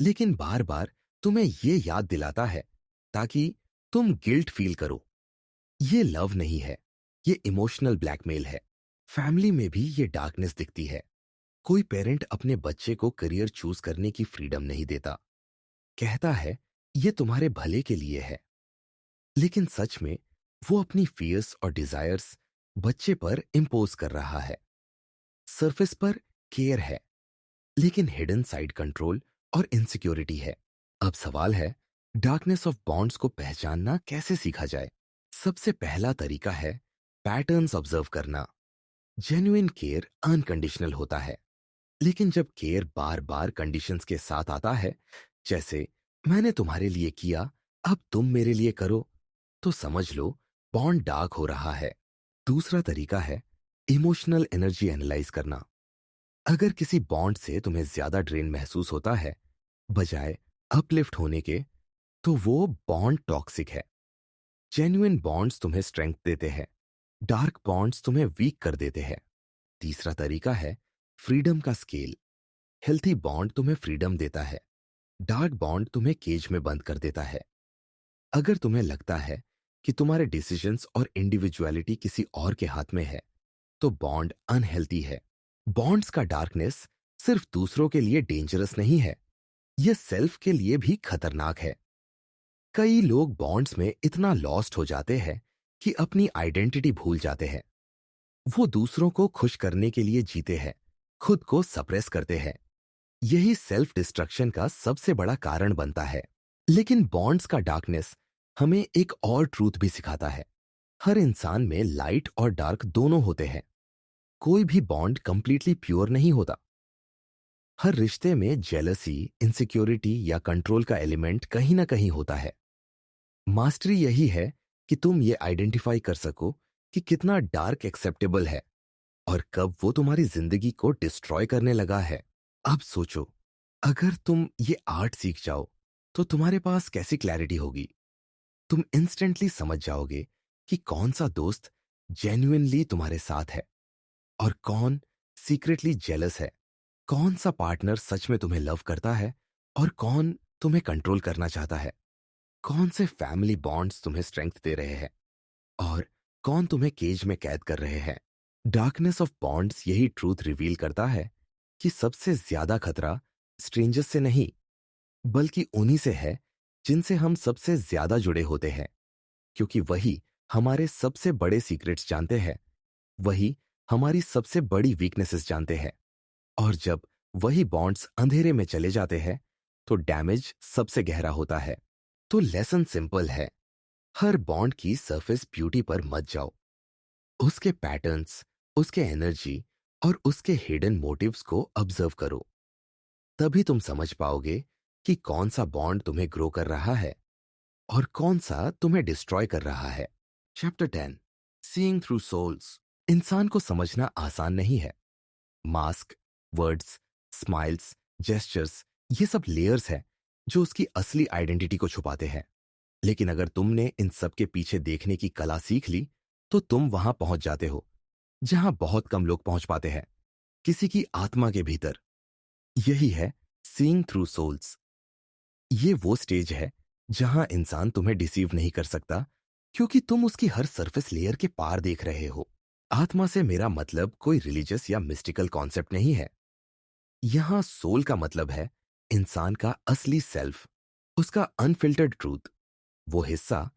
लेकिन बार बार तुम्हें ये याद दिलाता है ताकि तुम गिल्ट फील करो। ये लव नहीं है, ये इमोशनल ब्लैकमेल है। फैमिली में भी ये डार्कनेस दिखती है। कोई पेरेंट अपने बच्चे को करियर चूज करने की फ्रीडम नहीं देता। कहता है ये तुम्हारे भले के लिए है, लेकिन सच में वो अपनी फियर्स और डिजायर्स बच्चे पर इंपोज कर रहा है। सरफेस पर केयर है, लेकिन हिडन साइड कंट्रोल और इनसिक्योरिटी है। अब सवाल है, डार्कनेस ऑफ बॉन्ड्स को पहचानना कैसे सीखा जाए? सबसे पहला तरीका है पैटर्न्स ऑब्जर्व करना। जेन्युइन केयर अनकंडीशनल होता है, लेकिन जब केयर बार बार कंडीशंस के साथ आता है, जैसे मैंने तुम्हारे लिए किया, अब तुम मेरे लिए करो, तो समझ लो बॉन्ड डार्क हो रहा है। दूसरा तरीका है इमोशनल एनर्जी एनालाइज करना। अगर किसी बॉन्ड से तुम्हें ज्यादा ड्रेन महसूस होता है बजाय अपलिफ्ट होने के, तो वो बॉन्ड टॉक्सिक है। जेन्युइन बॉन्ड्स तुम्हें स्ट्रेंथ देते हैं, डार्क बॉन्ड्स तुम्हें वीक कर देते हैं। तीसरा तरीका है फ्रीडम का स्केल। हेल्थी बॉन्ड तुम्हें फ्रीडम देता है, डार्क बॉन्ड तुम्हें केज में बंद कर देता है। अगर तुम्हें लगता है कि तुम्हारे डिसीजंस और इंडिविजुअलिटी किसी और के हाथ में है, तो बॉन्ड अनहेल्थी है। बॉन्ड्स का डार्कनेस सिर्फ दूसरों के लिए डेंजरस नहीं है, यह सेल्फ के लिए भी खतरनाक है। कई लोग बॉन्ड्स में इतना लॉस्ट हो जाते हैं कि अपनी आइडेंटिटी भूल जाते हैं। वो दूसरों को खुश करने के लिए जीते हैं, खुद को सप्रेस करते हैं। यही सेल्फ डिस्ट्रक्शन का सबसे बड़ा कारण बनता है। लेकिन बॉन्ड्स का डार्कनेस हमें एक और ट्रूथ भी सिखाता है। हर इंसान में लाइट और डार्क दोनों होते हैं। कोई भी बॉन्ड कंप्लीटली प्योर नहीं होता। हर रिश्ते में जेलसी, इनसिक्योरिटी या कंट्रोल का एलिमेंट कहीं ना कहीं होता है। मास्टरी यही है कि तुम ये आइडेंटिफाई कर सको कि कितना डार्क एक्सेप्टेबल है और कब वो तुम्हारी जिंदगी को डिस्ट्रॉय करने लगा है। अब सोचो, अगर तुम ये आर्ट सीख जाओ तो तुम्हारे पास कैसी क्लैरिटी होगी। तुम इंस्टेंटली समझ जाओगे कि कौन सा दोस्त जेन्युइनली तुम्हारे साथ है और कौन सीक्रेटली जेलस है, कौन सा पार्टनर सच में तुम्हें लव करता है और कौन तुम्हें कंट्रोल करना चाहता है, कौन से फैमिली बॉन्ड्स तुम्हें स्ट्रेंथ दे रहे हैं और कौन तुम्हें केज में कैद कर रहे हैं। डार्कनेस ऑफ बॉन्ड्स यही ट्रूथ रिवील करता है कि सबसे ज्यादा खतरा स्ट्रेंजर्स से नहीं, बल्कि उन्हीं से है जिनसे हम सबसे ज्यादा जुड़े होते हैं, क्योंकि वही हमारे सबसे बड़े सीक्रेट्स जानते हैं, वही हमारी सबसे बड़ी वीकनेसेस जानते हैं। और जब वही बॉन्ड्स अंधेरे में चले जाते हैं तो डैमेज सबसे गहरा होता है। तो लेसन सिंपल है, हर बॉन्ड की सरफेस ब्यूटी पर मत जाओ। उसके पैटर्न्स, उसके एनर्जी और उसके हिडन मोटिव्स को ऑब्जर्व करो। तभी तुम समझ पाओगे कि कौन सा बॉन्ड तुम्हें ग्रो कर रहा है और कौन सा तुम्हें डिस्ट्रॉय कर रहा है। Chapter 10, seeing through souls. इंसान को समझना आसान नहीं है। मास्क, वर्ड्स, स्माइल्स, जेस्चर्स, ये सब लेयर्स हैं जो उसकी असली आइडेंटिटी को छुपाते हैं। लेकिन अगर तुमने इन सब के पीछे देखने की कला सीख ली तो तुम वहां पहुंच जाते हो जहां बहुत कम लोग पहुंच पाते हैं, किसी की आत्मा के भीतर। यही है सीइंग थ्रू सोल्स। ये वो स्टेज है जहां इंसान तुम्हें डिसीव नहीं कर सकता, क्योंकि तुम उसकी हर सरफेस लेयर के पार देख रहे हो। आत्मा से मेरा मतलब कोई रिलीजियस या मिस्टिकल कॉन्सेप्ट नहीं है। यहां सोल का मतलब है इंसान का असली सेल्फ, उसका अनफिल्टर्ड ट्रूथ, वो हिस्सा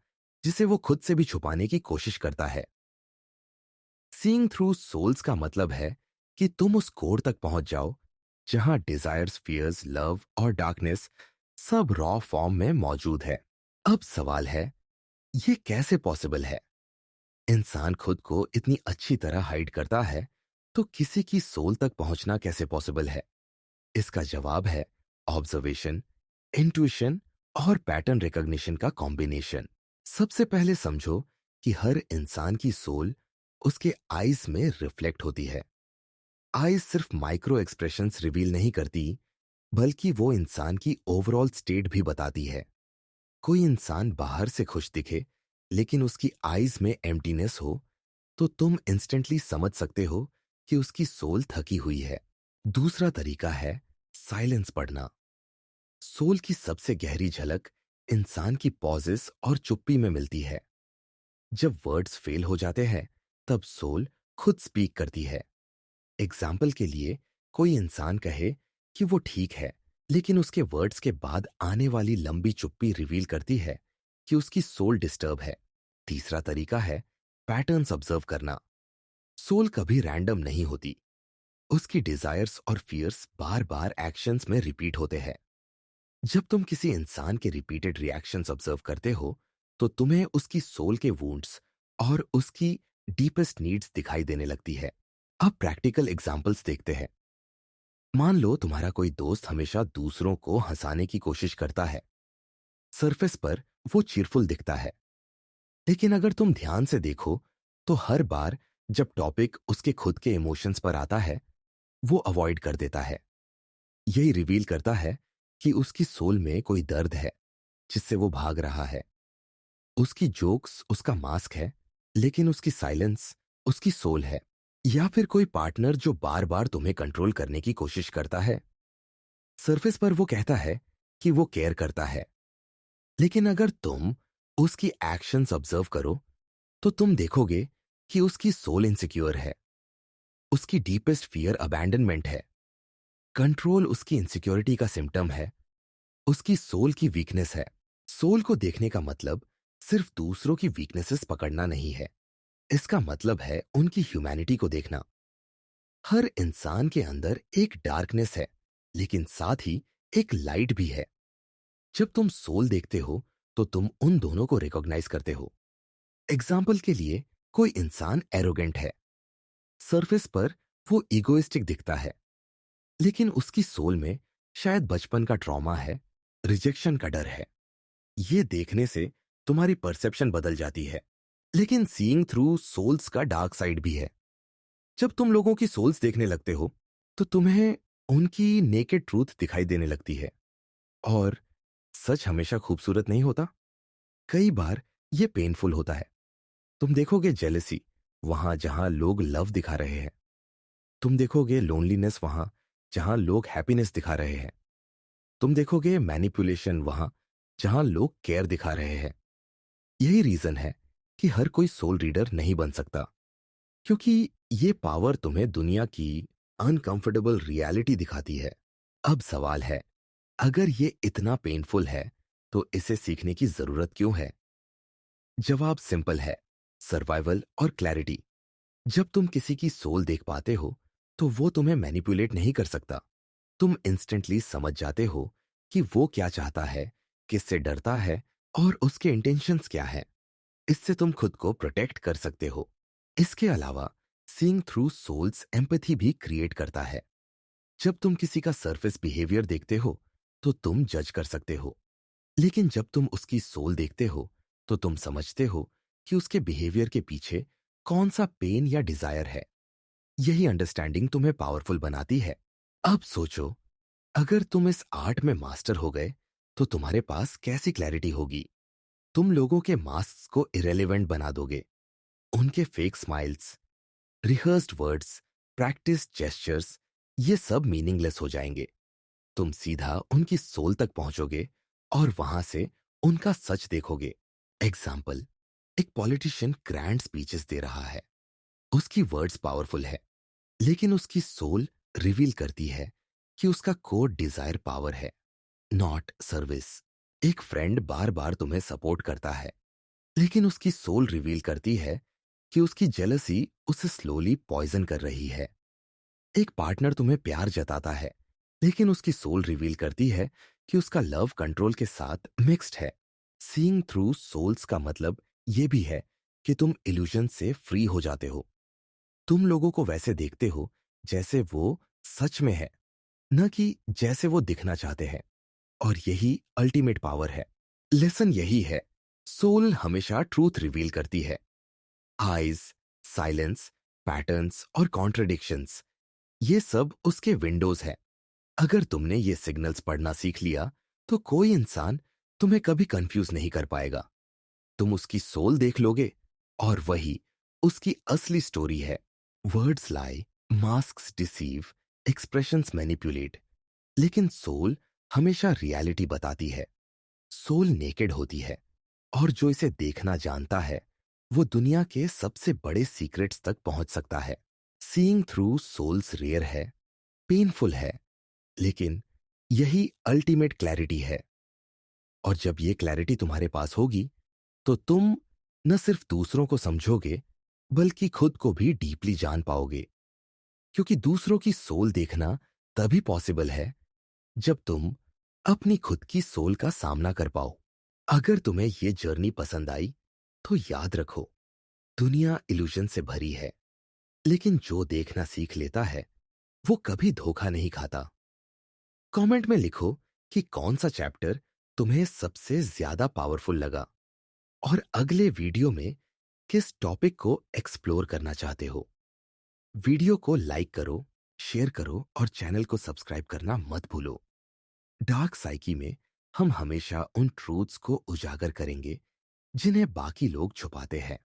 जिसे वो खुद से भी छुपाने की कोशिश करता है। सीइंग थ्रू सोल्स का मतलब है कि तुम उस कोर तक पहुंच जाओ जहां डिजायर्स, फियर्स, लव और डार्कनेस सब रॉ फॉर्म में मौजूद है। अब सवाल है, ये कैसे पॉसिबल है? इंसान खुद को इतनी अच्छी तरह हाइड करता है, तो किसी की सोल तक पहुंचना कैसे पॉसिबल है? इसका जवाब है ऑब्जर्वेशन, इंट्यूशन और पैटर्न रिकॉग्निशन का कॉम्बिनेशन। सबसे पहले समझो कि हर इंसान की सोल उसके आईज में रिफ्लेक्ट होती है। आईज सिर्फ माइक्रो एक्सप्रेशंस रिवील नहीं करती, बल्कि वो इंसान की ओवरऑल स्टेट भी बताती है। कोई इंसान बाहर से खुश दिखे लेकिन उसकी आईज में एम्प्टीनेस हो, तो तुम इंस्टेंटली समझ सकते हो कि उसकी सोल थकी हुई है। दूसरा तरीका है साइलेंस पढ़ना। सोल की सबसे गहरी झलक इंसान की पॉजेस और चुप्पी में मिलती है। जब वर्ड्स फेल हो जाते हैं तब सोल खुद स्पीक करती है। एग्जाम्पल के लिए, कोई इंसान कहे कि वो ठीक है, लेकिन उसके वर्ड्स के बाद आने वाली लंबी चुप्पी रिवील करती है कि उसकी सोल डिस्टर्ब है। तीसरा तरीका है पैटर्न्स ऑब्जर्व करना। सोल कभी रैंडम नहीं होती। उसकी डिजायर्स और फियर्स बार बार एक्शंस में रिपीट होते हैं। जब तुम किसी इंसान के रिपीटेड रिएक्शंस ऑब्जर्व करते हो तो तुम्हें उसकी सोल के वुंड्स और उसकी डीपेस्ट नीड्स दिखाई देने लगती है। अब प्रैक्टिकल एग्जाम्पल्स देखते हैं। मान लो तुम्हारा कोई दोस्त हमेशा दूसरों को हंसाने की कोशिश करता है। सरफेस पर वो चीरफुल दिखता है, लेकिन अगर तुम ध्यान से देखो तो हर बार जब टॉपिक उसके खुद के इमोशंस पर आता है, वो अवॉइड कर देता है। यही रिवील करता है कि उसकी सोल में कोई दर्द है जिससे वो भाग रहा है। उसकी जोक्स उसका मास्क है, लेकिन उसकी साइलेंस उसकी सोल है। या फिर कोई पार्टनर जो बार बार तुम्हें कंट्रोल करने की कोशिश करता है। सरफेस पर वो कहता है कि वो केयर करता है, लेकिन अगर तुम उसकी एक्शंस ऑब्जर्व करो तो तुम देखोगे कि उसकी सोल इनसिक्योर है। उसकी डीपेस्ट फियर अबैंडनमेंट है। कंट्रोल उसकी इनसिक्योरिटी का सिम्टम है, उसकी सोल की वीकनेस है। सोल को देखने का मतलब सिर्फ दूसरों की वीकनेसेस पकड़ना नहीं है, इसका मतलब है उनकी ह्यूमैनिटी को देखना। हर इंसान के अंदर एक डार्कनेस है, लेकिन साथ ही एक लाइट भी है। जब तुम सोल देखते हो तो तुम उन दोनों को रिकॉग्नाइज करते हो। एग्जाम्पल के लिए, कोई इंसान एरोगेंट है। सरफेस पर वो इगोइस्टिक दिखता है, लेकिन उसकी सोल में शायद बचपन का ट्रॉमा है, रिजेक्शन का डर है। ये देखने से तुम्हारी परसेप्शन बदल जाती है। लेकिन सीइंग थ्रू सोल्स का डार्क साइड भी है। जब तुम लोगों की सोल्स देखने लगते हो, तो तुम्हें उनकी नेकेड ट्रूथ दिखाई देने लगती है। और सच हमेशा खूबसूरत नहीं होता। कई बार ये पेनफुल होता है। तुम देखोगे जेलेसी वहां जहां लोग लव दिखा रहे हैं। तुम देखोगे लोनलीनेस वहां जहां लोग हैप्पीनेस दिखा रहे हैं। तुम देखोगे मैनिपुलेशन वहां जहां लोग केयर दिखा रहे हैं। यही रीजन है कि हर कोई सोल रीडर नहीं बन सकता, क्योंकि ये पावर तुम्हें दुनिया की अनकंफर्टेबल रियलिटी दिखाती है। अब सवाल है, अगर ये इतना पेनफुल है, तो इसे सीखने की जरूरत क्यों है? जवाब सिंपल है, सर्वाइवल और क्लैरिटी। जब तुम किसी की सोल देख पाते हो, तो वो तुम्हें मैनिपुलेट नहीं कर सकता। तुम इंस्टेंटली समझ जाते हो कि वो क्या चाहता है, किससे डरता है और उसके इंटेंशंस क्या है। इससे तुम खुद को प्रोटेक्ट कर सकते हो। इसके अलावा सीइंग थ्रू सोल्स एम्पैथी भी क्रिएट करता है। जब तुम किसी का सरफेस बिहेवियर देखते हो, तो तुम जज कर सकते हो। लेकिन जब तुम उसकी सोल देखते हो, तो तुम समझते हो कि उसके बिहेवियर के पीछे कौन सा पेन या डिजायर है। यही अंडरस्टैंडिंग तुम्हें पावरफुल बनाती है। अब सोचो, अगर तुम इस आर्ट में मास्टर हो गए, तो तुम्हारे पास कैसी क्लैरिटी होगी। तुम लोगों के मास्क को इरेलीवेंट बना दोगे। उनके fake smiles, rehearsed words, practice gestures, ये सब मीनिंगलेस हो जाएंगे। तुम सीधा उनकी सोल तक पहुंचोगे और वहां से उनका सच देखोगे। एग्जाम्पल, एक पॉलिटिशियन ग्रैंड स्पीचेस दे रहा है। उसकी वर्ड्स पावरफुल है, लेकिन उसकी सोल रिवील करती है कि उसका कोर डिजायर पावर है, नॉट सर्विस। एक फ्रेंड बार बार तुम्हें सपोर्ट करता है, लेकिन उसकी सोल रिवील करती है कि उसकी जेलसी उसे स्लोली पॉइजन कर रही है। एक पार्टनर तुम्हें प्यार जताता है, लेकिन उसकी सोल रिवील करती है कि उसका लव कंट्रोल के साथ मिक्स्ड है। सीइंग थ्रू सोल्स का मतलब ये भी है कि तुम इल्यूजन से फ्री हो जाते हो। तुम लोगों को वैसे देखते हो जैसे वो सच में है, न कि जैसे वो दिखना चाहते हैं। और यही अल्टीमेट पावर है। लेसन यही है, सोल हमेशा ट्रूथ रिवील करती है। आइज, साइलेंस, पैटर्न्स और कॉन्ट्रडिक्शंस, ये सब उसके विंडोज हैं। अगर तुमने ये सिग्नल्स पढ़ना सीख लिया, तो कोई इंसान तुम्हें कभी कंफ्यूज नहीं कर पाएगा। तुम उसकी सोल देख लोगे और वही उसकी असली स्टोरी है। वर्ड्स लाई, मास्क्स डिसीव, एक्सप्रेशंस मैनिपुलेट, लेकिन सोल हमेशा रियलिटी बताती है। सोल नेकेड होती है, और जो इसे देखना जानता है, वो दुनिया के सबसे बड़े सीक्रेट्स तक पहुंच सकता है। सीइंग थ्रू सोल्स रेयर है, पेनफुल है, लेकिन यही अल्टीमेट क्लैरिटी है। और जब ये क्लैरिटी तुम्हारे पास होगी, तो तुम न सिर्फ दूसरों को समझोगे, बल्कि खुद को भी डीपली जान पाओगे। क्योंकि दूसरों की सोल देखना तभी पॉसिबल है, जब तुम अपनी खुद की सोल का सामना कर पाओ। अगर तुम्हें ये जर्नी पसंद आई, तो याद रखो, दुनिया इल्यूजन से भरी है, लेकिन जो देखना सीख लेता है, वो कभी धोखा नहीं खाता। कमेंट में लिखो कि कौन सा चैप्टर तुम्हें सबसे ज्यादा पावरफुल लगा, और अगले वीडियो में किस टॉपिक को एक्सप्लोर करना चाहते हो। वीडियो को लाइक करो, शेयर करो और चैनल को सब्सक्राइब करना मत भूलो। डार्क साइकी में हम हमेशा उन ट्रूथ्स को उजागर करेंगे जिन्हें बाकी लोग छुपाते हैं।